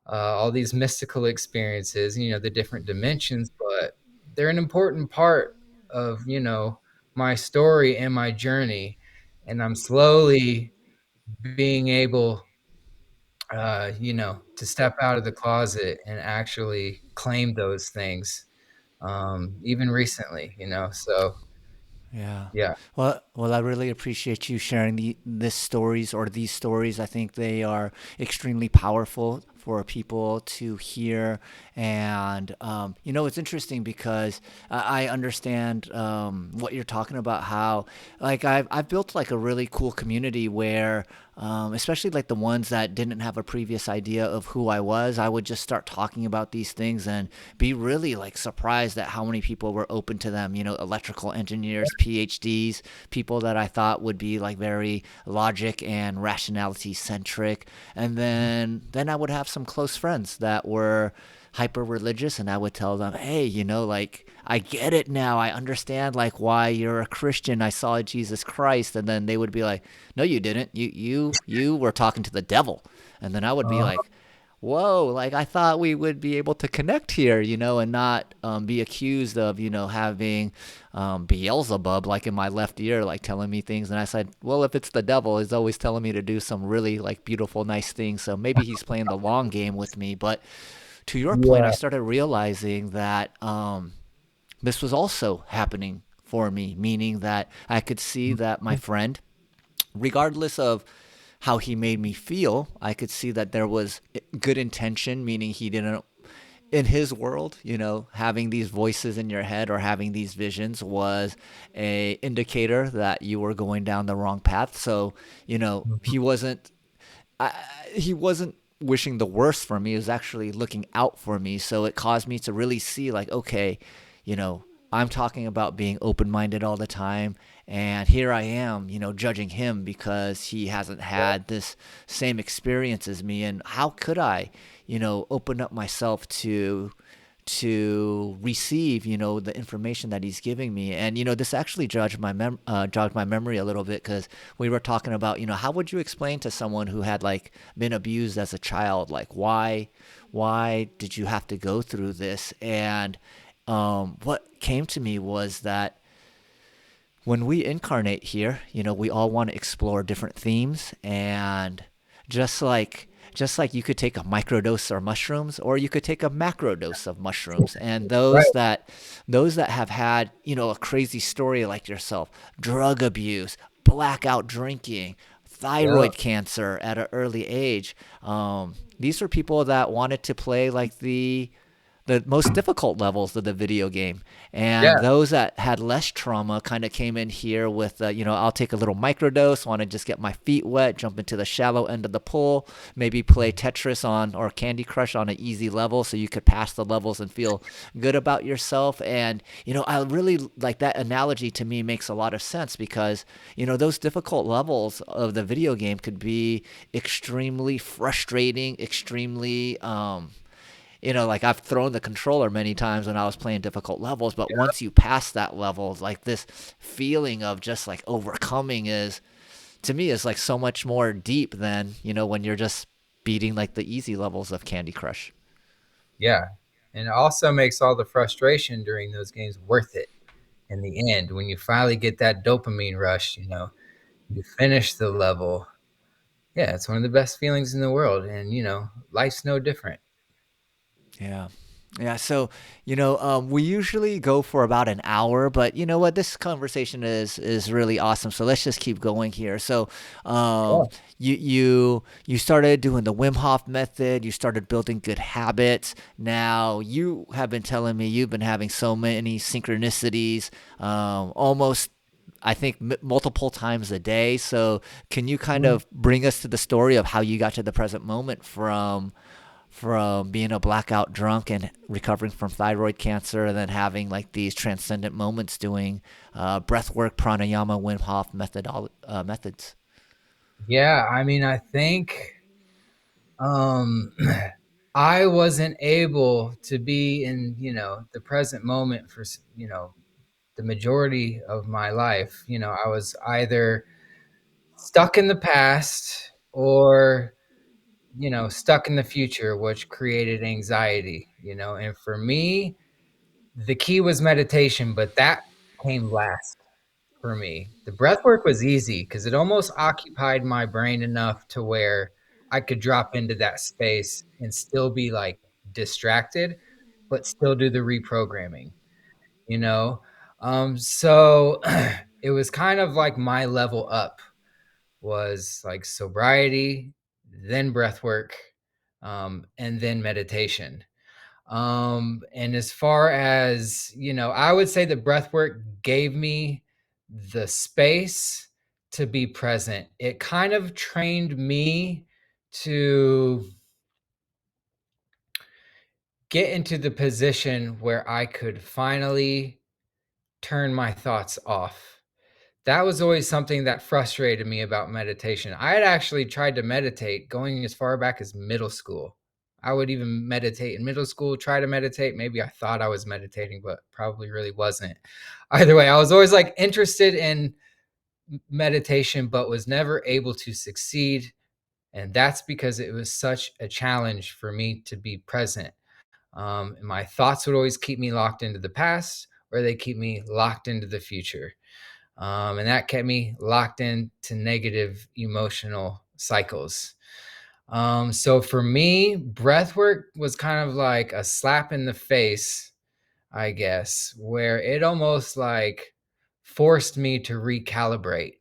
all these mystical experiences, the different dimensions, but they're an important part of, my story and my journey. And I'm slowly being able, to step out of the closet and actually claim those things, even recently. So, Yeah. yeah. Well, I really appreciate you sharing this stories or these stories. I think they are extremely powerful for people to hear. And, it's interesting because I understand what you're talking about, how, like, I've built, like, a really cool community where, especially, like, the ones that didn't have a previous idea of who I would just start talking about these things and be really, like, surprised at how many people were open to them, electrical engineers, PhDs, people that I thought would be, like, very logic and rationality centric. And then I would have some close friends that were hyper religious, and I would tell them, hey, like, I get it now. I understand, like, why you're a Christian. I saw Jesus Christ. And then they would be like, no, you didn't. You were talking to the devil. And then I would be Uh, like, whoa, like, I thought we would be able to connect here, and not be accused of, having Beelzebub, like, in my left ear, like, telling me things. And I said, well, if it's the devil, he's always telling me to do some really, like, beautiful, nice things. So maybe he's playing the long game with me. But to your point, I yeah. started realizing that this was also happening for me, meaning that I could see that my friend, regardless of how he made me feel, I could see that there was good intention, meaning he didn't, in his world, having these voices in your head or having these visions was a indicator that you were going down the wrong path. So, he wasn't wishing the worst for me. It was actually looking out for me. So it caused me to really see, like, okay, you know, I'm talking about being open minded all the time. And here I am, judging him because he hasn't had this same experience as me. And how could I, open up myself to receive, the information that he's giving me. And this actually jogged my memory a little bit because we were talking about, how would you explain to someone who had like been abused as a child, like why did you have to go through this? And what came to me was that when we incarnate here, we all want to explore different themes, and just like you could take a microdose of mushrooms or you could take a macro dose of mushrooms. And Right. those that have had, a crazy story like yourself, drug abuse, blackout drinking, Yeah. thyroid cancer at an early age, these are people that wanted to play like the most difficult levels of the video game. Yeah. And those that had less trauma kind of came in here with, I'll take a little microdose, want to just get my feet wet, jump into the shallow end of the pool, maybe play Tetris on or Candy Crush on an easy level so you could pass the levels and feel good about yourself. And, I really like that analogy. To me makes a lot of sense because, those difficult levels of the video game could be extremely frustrating, extremely, like I've thrown the controller many times when I was playing difficult levels, but once you pass that level, like this feeling of just like overcoming is, to me, is like so much more deep than, when you're just beating like the easy levels of Candy Crush. Yeah. And it also makes all the frustration during those games worth it in the end. When you finally get that dopamine rush, you finish the level. Yeah, it's one of the best feelings in the world. And, life's no different. Yeah. Yeah. So, we usually go for about an hour, but you know what? This conversation is really awesome. So let's just keep going here. So, Yeah. um, you started doing the Wim Hof method. You started building good habits. Now you have been telling me you've been having so many synchronicities, almost, I think, multiple times a day. So, can you kind Mhm. of bring us to the story of how you got to the present moment from being a blackout drunk and recovering from thyroid cancer, and then having like these transcendent moments doing breath work, pranayama, Wim Hof methods? Yeah. I mean, I think um, I wasn't able to be in, the present moment for, the majority of my life. I was either stuck in the past or stuck in the future, which created anxiety. And for me, the key was meditation, but that came last for me. The breath work was easy because it almost occupied my brain enough to where I could drop into that space and still be like distracted, but still do the reprogramming, you know? So it was kind of like my level up was like sobriety, then breath work, and then meditation. And as far as, I would say the breath work gave me the space to be present. It kind of trained me to get into the position where I could finally turn my thoughts off. That was always something that frustrated me about meditation. I had actually tried to meditate going as far back as middle school. I would even meditate in middle school, try to meditate. Maybe I thought I was meditating, but probably really wasn't. Either way, I was always like interested in meditation, but was never able to succeed. And that's because it was such a challenge for me to be present. And my thoughts would always keep me locked into the past, or they keep me locked into the future. And that kept me locked into negative emotional cycles. So for me, breath work was kind of like a slap in the face, I guess, where it almost like forced me to recalibrate.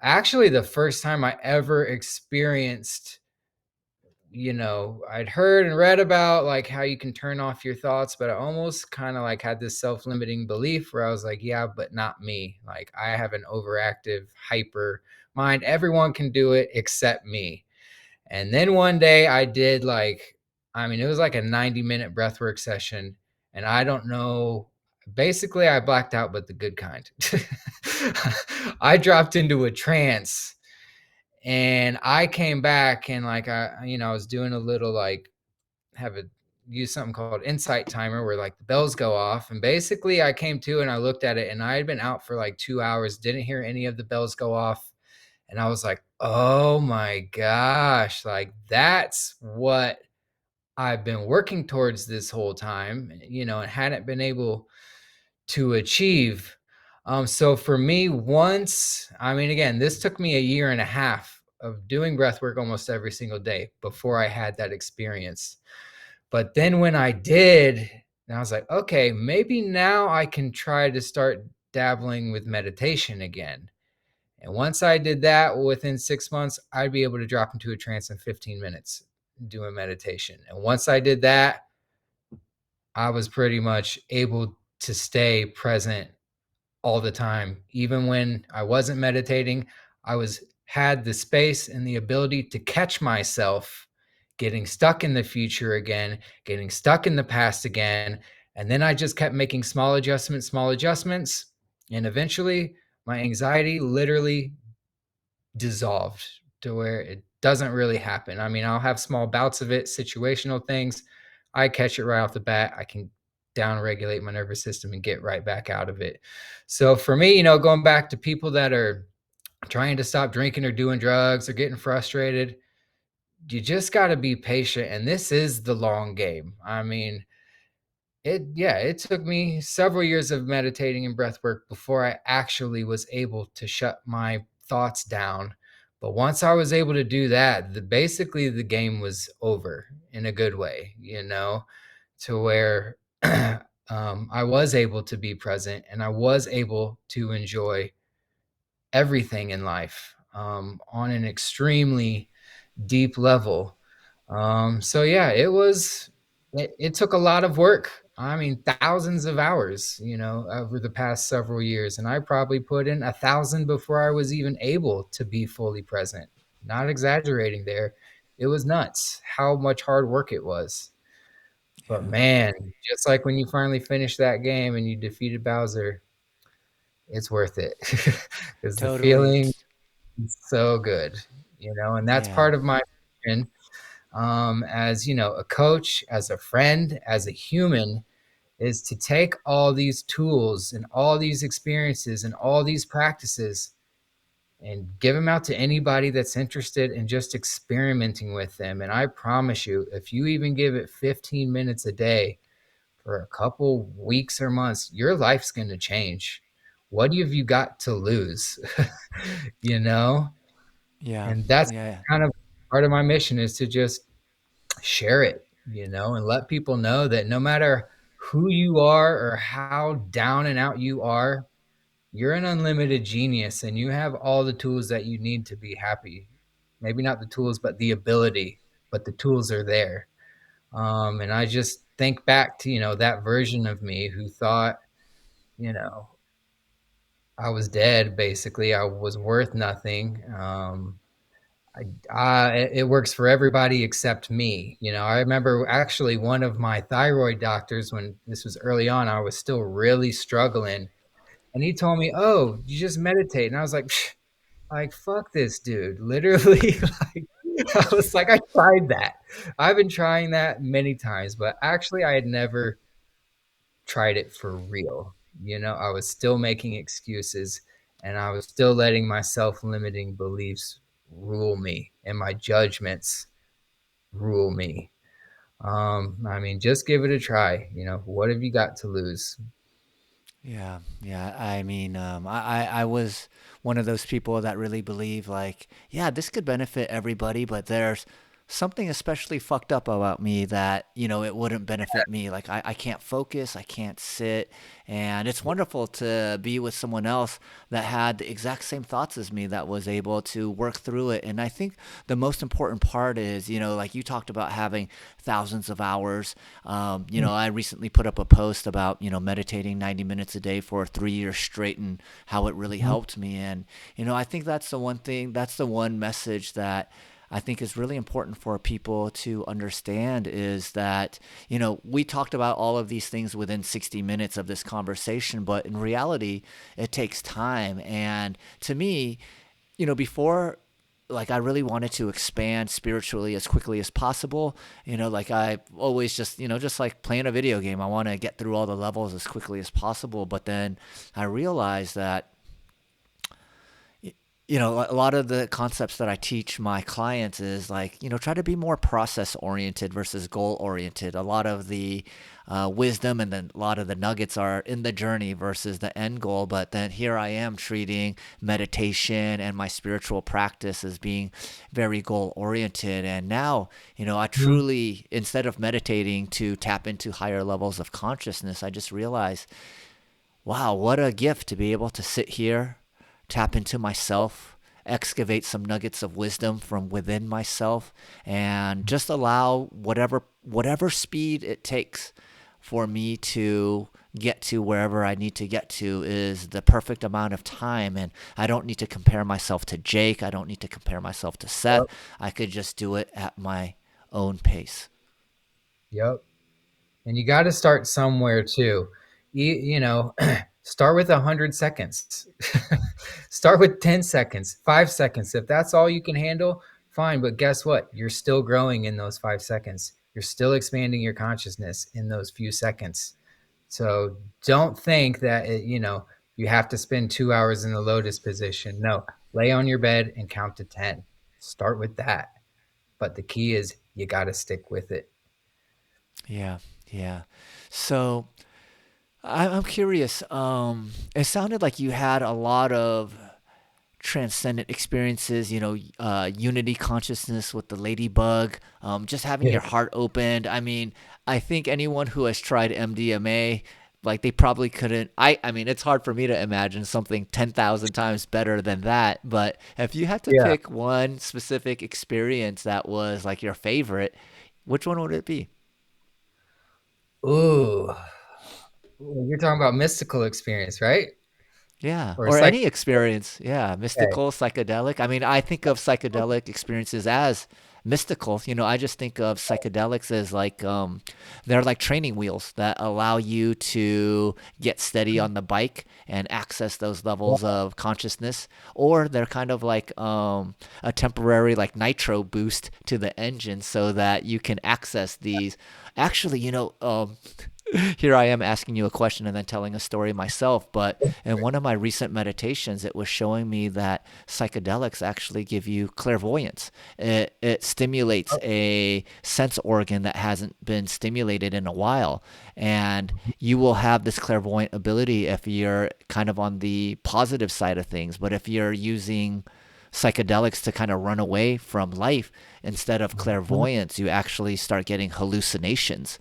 Actually, the first time I ever experienced, I'd heard and read about like how you can turn off your thoughts, but I almost kind of like had this self-limiting belief where I was like, yeah, but not me. Like I have an overactive, hyper mind. Everyone can do it except me. And then one day I did like, I mean, it was like a 90-minute breathwork session. And I don't know, basically, I blacked out, but the good kind. I dropped into a trance and I came back and like, I was doing a little like, have a use something called insight timer where like the bells go off. And basically, I came to and I looked at it and I had been out for like 2 hours, didn't hear any of the bells go off. And I was like, "Oh my gosh, like, that's what I've been working towards this whole time, and hadn't been able to achieve." So for me, once I mean, again, this took me a year and a half of doing breath work almost every single day before I had that experience. But then when I did, and I was like, "Okay, maybe now I can try to start dabbling with meditation again." And once I did that, within 6 months, I'd be able to drop into a trance in 15 minutes doing meditation. And once I did that, I was pretty much able to stay present all the time. Even when I wasn't meditating, I was had the space and the ability to catch myself getting stuck in the future again, getting stuck in the past again. And then I just kept making small adjustments. And eventually my anxiety literally dissolved to where it doesn't really happen. I mean, I'll have small bouts of it, situational things. I catch it right off the bat. I can down regulate my nervous system and get right back out of it. So for me, going back to people that are trying to stop drinking or doing drugs or getting frustrated, you just got to be patient. And this is the long game. I mean, it took me several years of meditating and breath work before I actually was able to shut my thoughts down. But once I was able to do that, basically the game was over in a good way, to where I was able to be present and I was able to enjoy everything in life on an extremely deep level. So yeah, it took a lot of work. I mean, thousands of hours, over the past several years. And I probably put in 1,000 before I was even able to be fully present. Not exaggerating there. It was nuts how much hard work it was. But Yeah, man, just like when you finally finish that game and you defeated Bowser, it's worth it. Because the totally. feeling It's is so good, and that's yeah, part of my mission as a coach, as a friend, as a human, is to take all these tools and all these experiences and all these practices and give them out to anybody that's interested in just experimenting with them. And I promise you, if you even give it 15 minutes a day for a couple weeks or months, your life's going to change. What have you got to lose? you know yeah, and that's yeah, kind of part of my mission, is to just share it, and let people know that no matter who you are or how down and out you are, you're an unlimited genius and you have all the tools that you need to be happy. Maybe not the tools, but the ability, but the tools are there. And I just think back to, that version of me who thought, you know, I was dead, basically. I was worth nothing. It works for everybody except me. I remember actually one of my thyroid doctors, when this was early on, I was still really struggling, and he told me, "Oh, you just meditate," and I was like, "Psh, like fuck this dude," literally. Like I was like, I tried that. I've been trying that many times, but actually, I had never tried it for real. I was still making excuses and I was still letting my self limiting beliefs rule me and my judgments rule me. I mean, just give it a try. What have you got to lose? yeah, yeah. I mean, I was one of those people that really believe like, yeah, this could benefit everybody, but there's something especially fucked up about me that, it wouldn't benefit me. Like I can't focus, I can't sit. And it's wonderful to be with someone else that had the exact same thoughts as me that was able to work through it. And I think the most important part is, like you talked about having thousands of hours. I recently put up a post about, meditating 90 minutes a day for 3 years straight and how it really Mhm. helped me. And, I think that's the one thing, that's the one message that I think is really important for people to understand is that, we talked about all of these things within 60 minutes of this conversation, but in reality, it takes time. And to me, before, like, I really wanted to expand spiritually as quickly as possible. Like, I always just like playing a video game. I want to get through all the levels as quickly as possible. But then I realized that, a lot of the concepts that I teach my clients is like, try to be more process oriented versus goal oriented. A lot of the wisdom and then a lot of the nuggets are in the journey versus the end goal. But then here I am treating meditation and my spiritual practice as being very goal oriented. And now, I Mhm. truly, instead of meditating to tap into higher levels of consciousness, I just realized, wow, what a gift to be able to sit here, tap into myself, excavate some nuggets of wisdom from within myself, and just allow whatever speed it takes for me to get to wherever I need to get to is the perfect amount of time. And I don't need to compare myself to Jake. I don't need to compare myself to Seth. Yep. I could just do it at my own pace. Yep. And you got to start somewhere too. Start with 100 seconds. Start with 10 seconds, 5 seconds. If that's all you can handle, fine. But guess what? You're still growing in those 5 seconds. You're still expanding your consciousness in those few seconds. So don't think that you have to spend 2 hours in the lotus position. No, lay on your bed and count to 10. Start with that. But the key is you got to stick with it. Yeah, yeah. So I'm curious. It sounded like you had a lot of transcendent experiences, unity consciousness with the ladybug, just having Yeah. your heart opened. I mean, I think anyone who has tried MDMA, like, they probably couldn't. I mean, it's hard for me to imagine something 10,000 times better than that. But if you had to Yeah. pick one specific experience that was like your favorite, which one would it be? Ooh. You're talking about mystical experience, right? Yeah, Or or psych. any experience. Yeah, Okay. mystical, psychedelic. I mean, I think of psychedelic experiences as mystical. I just think of psychedelics as like they're like training wheels that allow you to get steady on the bike and access those levels of consciousness, or they're kind of like a temporary like nitro boost to the engine so that you can access these. Actually, here I am asking you a question and then telling a story myself. But in one of my recent meditations, it was showing me that psychedelics actually give you clairvoyance. It stimulates a sense organ that hasn't been stimulated in a while. And you will have this clairvoyant ability if you're kind of on the positive side of things. But if you're using psychedelics to kind of run away from life instead of clairvoyance, you actually start getting hallucinations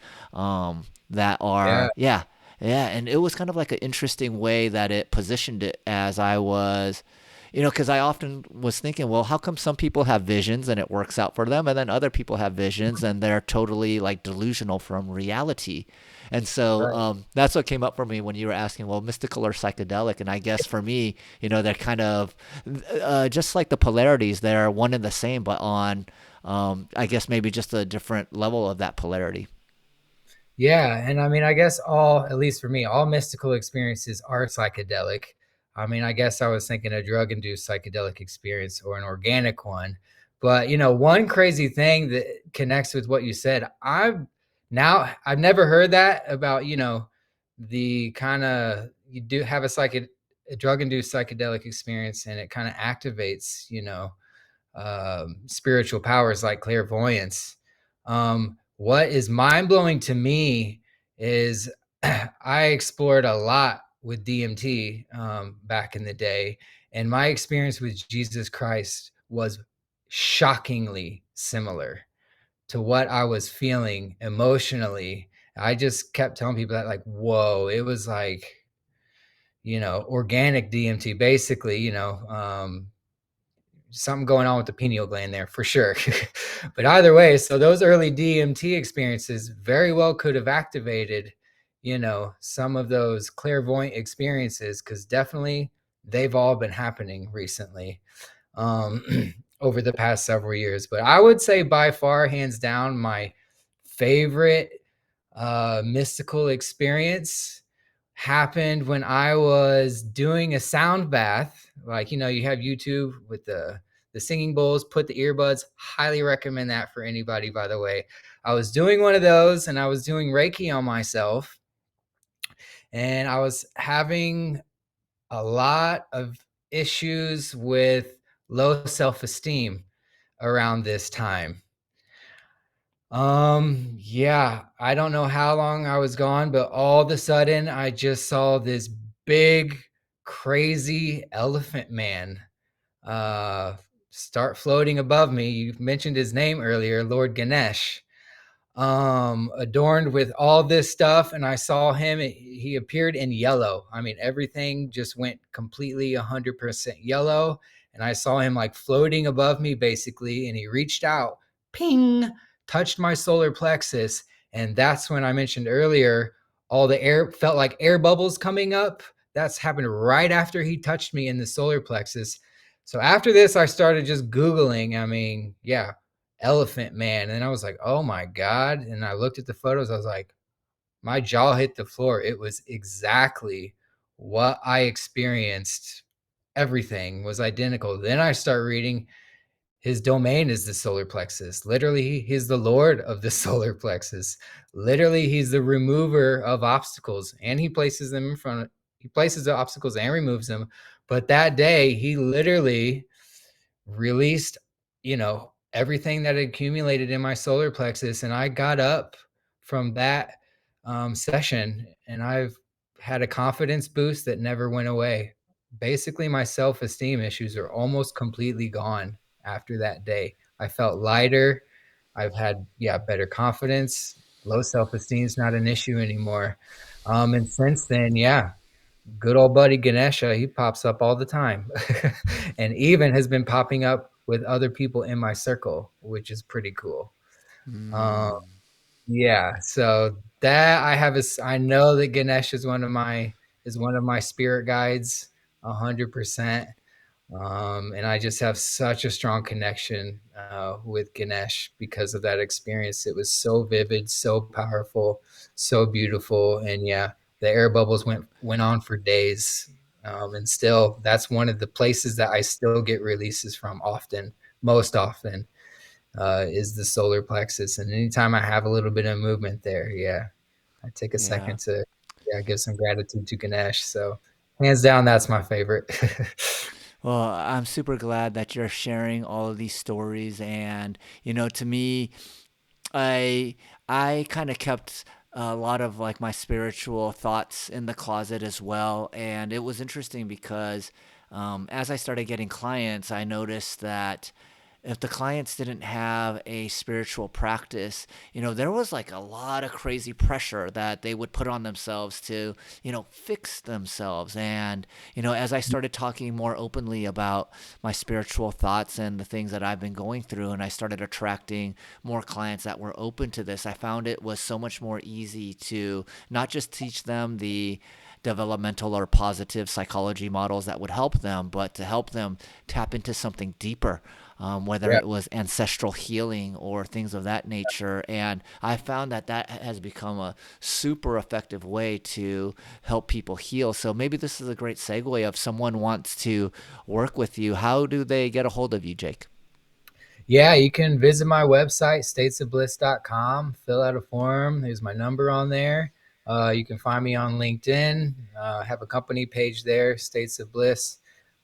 that Yeah. are, yeah, yeah. And it was kind of like an interesting way that it positioned it as I was, because I often was thinking, well, how come some people have visions and it works out for them, and then other people have visions and they're totally like delusional from reality. And so Right. that's what came up for me when you were asking, well, mystical or psychedelic. And I guess for me, they're kind of just like the polarities. They're one and the same, but on, I guess maybe just a different level of that polarity. Yeah, and I mean, I guess at least for me, all mystical experiences are psychedelic. I mean, I guess I was thinking a drug-induced psychedelic experience or an organic one. But, one crazy thing that connects with what you said, I've never heard that about, the kind of you do have a drug-induced psychedelic experience and it kind of activates, spiritual powers like clairvoyance. What is mind blowing to me is I explored a lot with DMT back in the day, and my experience with Jesus Christ was shockingly similar to what I was feeling emotionally. I just kept telling people that, like, whoa, it was like, organic DMT, basically, something going on with the pineal gland there for sure. But either way, so those early DMT experiences very well could have activated, some of those clairvoyant experiences because definitely they've all been happening recently. Um, over the past several years. But I would say by far, hands down, my favorite mystical experience happened when I was doing a sound bath. Like, you have YouTube with the singing bowls, put the earbuds. Highly recommend that for anybody, by the way. I was doing one of those and I was doing Reiki on myself, and I was having a lot of issues with low self-esteem around this time. Yeah, I don't know how long I was gone, but all of a sudden I just saw this big, crazy elephant man uh start floating above me. You mentioned his name earlier, Lord Ganesh, adorned with all this stuff. And I saw him, he appeared in yellow. I mean, everything just went completely 100% yellow. And I saw him like floating above me basically, and he reached out, ping, touched my solar plexus. And that's when I mentioned earlier, all the air felt like air bubbles coming up. That's happened right after he touched me in the solar plexus. So after this, I started just Googling. I mean, yeah, elephant man. And I was like, oh my God. And I looked at the photos. I was like, my jaw hit the floor. It was exactly what I experienced. Everything was identical. Then I start reading, his domain is the solar plexus. Literally, he's the lord of the solar plexus. Literally, he's the remover of obstacles, and he places them in front. He places the obstacles and removes them. But that day, he literally released, everything that had accumulated in my solar plexus. And I got up from that session, and I've had a confidence boost that never went away. Basically, my self esteem issues are almost completely gone after that day. I felt lighter. I've had, yeah, better confidence. Low self esteem is not an issue anymore. And since then, yeah, good old buddy Ganesha, he pops up all the time and even has been popping up with other people in my circle, which is pretty cool. Um, Mm. yeah, so that I know that Ganesh is one of my spirit guides 100%. And I just have such a strong connection with Ganesh because of that experience. It was so vivid, so powerful, so beautiful. And yeah, the air bubbles went on for days. And still, that's one of the places that I still get releases from often, most often, is the solar plexus. And anytime I have a little bit of movement there, yeah, I take a Yeah. second to, yeah, give some gratitude to Ganesh. So hands down, that's my favorite. Well, I'm super glad that you're sharing all of these stories. And, to me, I I kind of kept a lot of like my spiritual thoughts in the closet as well, and it was interesting because as I started getting clients, I noticed that if the clients didn't have a spiritual practice, there was like a lot of crazy pressure that they would put on themselves to, fix themselves. And, as I started talking more openly about my spiritual thoughts and the things that I've been going through, and I started attracting more clients that were open to this, I found it was so much more easy to not just teach them the developmental or positive psychology models that would help them, but to help them tap into something deeper, whether Yeah. it was ancestral healing or things of that nature. And I found that that has become a super effective way to help people heal. So maybe this is a great segue. If someone wants to work with you, how do they get a hold of you, Jake? Yeah, you can visit my website, statesofbliss.com, fill out a form. There's my number on there. You can find me on LinkedIn. I have a company page there, States of Bliss.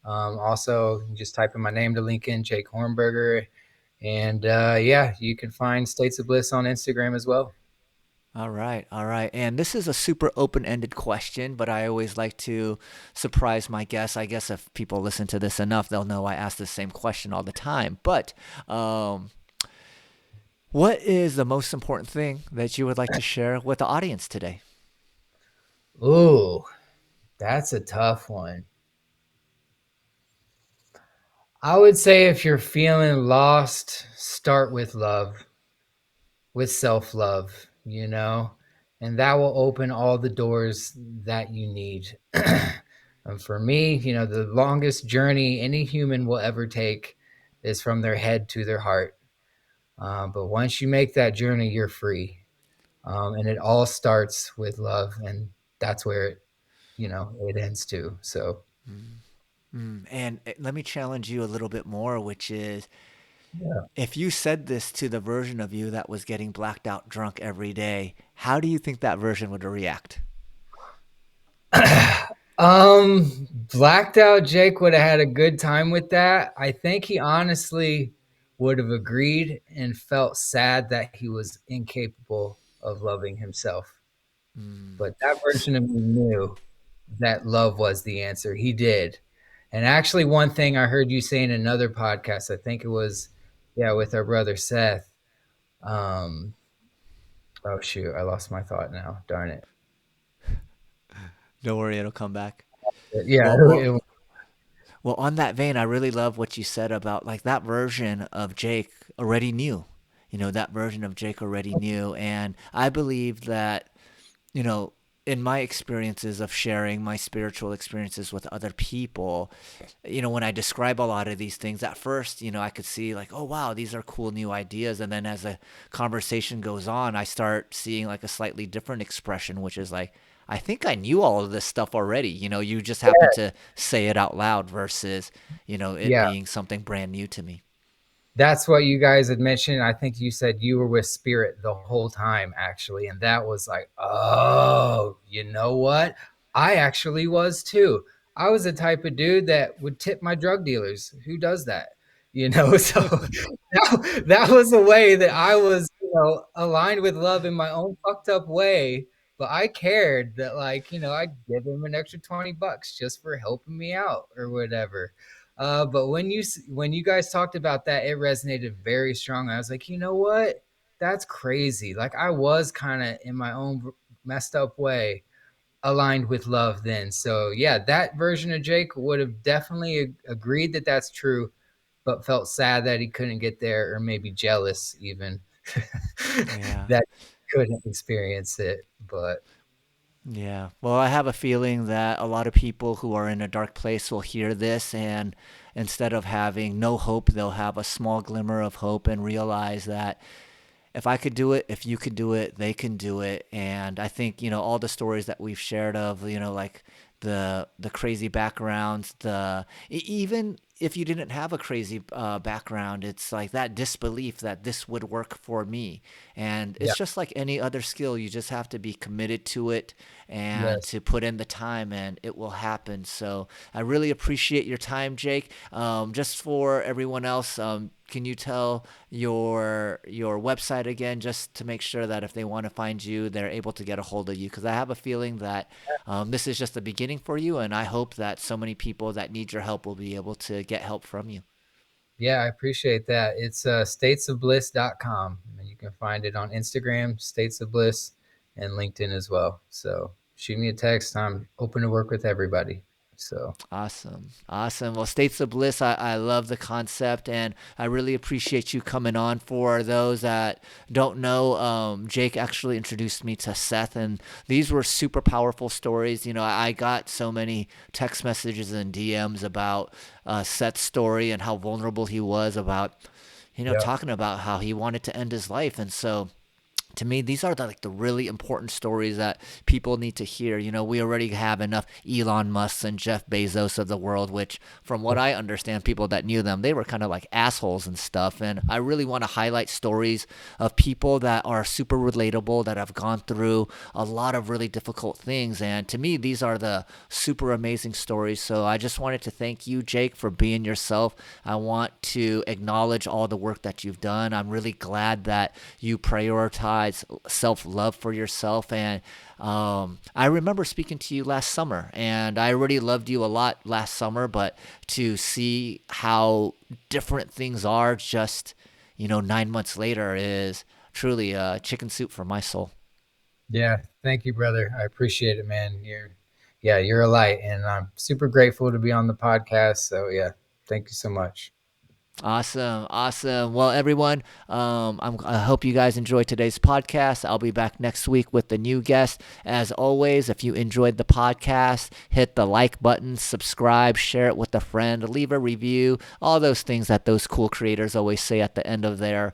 Also, you can just type in my name to LinkedIn, Jake Hornberger. And yeah, you can find States of Bliss on Instagram as well. All right, all right. And this is a super open-ended question, but I always like to surprise my guests. I guess if people listen to this enough, they'll know I ask the same question all the time. But what is the most important thing that you would like to share with the audience today? Ooh, that's a tough one. I would say if you're feeling lost, start with love, with self love, and that will open all the doors that you need. And for me, the longest journey any human will ever take is from their head to their heart. But once you make that journey, you're free. And it all starts with love, and that's where it ends too. So And let me challenge you a little bit more, which is yeah. if you said this to the version of you that was getting blacked out drunk every day, how do you think that version would react? Blacked out Jake would have had a good time with that. I think he honestly would have agreed and felt sad that he was incapable of loving himself. Mm. But that version of me knew that love was the answer. He did. And actually, one thing I heard you say in another podcast, I think it was, yeah, with our brother Seth. Um, oh shoot, I lost my thought now. Darn it. Don't worry, it'll come back. Yeah, Well, well, it, well. On that vein, I really love what you said about like that version of Jake already knew. That version of Jake already knew, and I believe that you know, in my experiences of sharing my spiritual experiences with other people, when I describe a lot of these things, at first, I could see like, oh, wow, these are cool new ideas. And then as the conversation goes on, I start seeing like a slightly different expression, which is like, I think I knew all of this stuff already. You just happen yeah, to say it out loud versus, it yeah. being something brand new to me. That's what you guys had mentioned. I think you said you were with Spirit the whole time, actually. And that was like, oh, you know what? I actually was too. I was the type of dude that would tip my drug dealers. Who does that? So that was the way that I was, aligned with love in my own fucked up way. But I cared that, like, I'd give him an extra $20 just for helping me out or whatever. But when you guys talked about that, it resonated very strong. I was like, you know what? That's crazy. Like I was kind of in my own messed up way aligned with love then. So yeah, that version of Jake would have definitely agreed that that's true, but felt sad that he couldn't get there, or maybe jealous even Yeah. that he couldn't experience it. But Yeah. Well, I have a feeling that a lot of people who are in a dark place will hear this, and instead of having no hope, they'll have a small glimmer of hope and realize that if I could do it, if you could do it, they can do it. And I think, all the stories that we've shared of, like the crazy backgrounds, even if you didn't have a crazy background, it's like that disbelief that this would work for me. And yeah, it's just like any other skill. You just have to be committed to it and yes, to put in the time, and it will happen. So I really appreciate your time, Jake. Just for everyone else, can you tell your website again, just to make sure that if they want to find you, they're able to get a hold of you? Because I have a feeling that this is just the beginning for you, and I hope that so many people that need your help will be able to get help from you. yeah, I appreciate that. It's statesofbliss.com. And you can find it on Instagram, States of Bliss, and LinkedIn as well. So shoot me a text. I'm open to work with everybody. So Awesome. Awesome. Well, States of Bliss, I love the concept, and I really appreciate you coming on. For those that don't know, Jake actually introduced me to Seth, and these were super powerful stories. I got so many text messages and DMs about Seth's story and how vulnerable he was about, yeah, talking about how he wanted to end his life. And so, to me, these are the really important stories that people need to hear. We already have enough Elon Musk and Jeff Bezos of the world, which, from what I understand, people that knew them, they were kind of like assholes and stuff. And I really want to highlight stories of people that are super relatable, that have gone through a lot of really difficult things. And to me, these are the super amazing stories. So I just wanted to thank you, Jake, for being yourself. I want to acknowledge all the work that you've done. I'm really glad that you prioritize self love for yourself. And I remember speaking to you last summer, and I already loved you a lot last summer, but to see how different things are just, 9 months later is truly chicken soup for my soul. yeah. Thank you, brother. I appreciate it, man. You're a light, and I'm super grateful to be on the podcast. So yeah, thank you so much. Awesome, awesome. Well, everyone, I hope you guys enjoyed today's podcast. I'll be back next week with the new guest. As always, if you enjoyed the podcast, hit the like button, subscribe, share it with a friend, leave a review, all those things that those cool creators always say at the end of their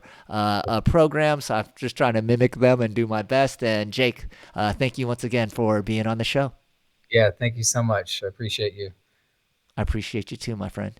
programs. So I'm just trying to mimic them and do my best. And Jake, thank you once again for being on the show. Yeah, thank you so much. I appreciate you. I appreciate you too, my friend.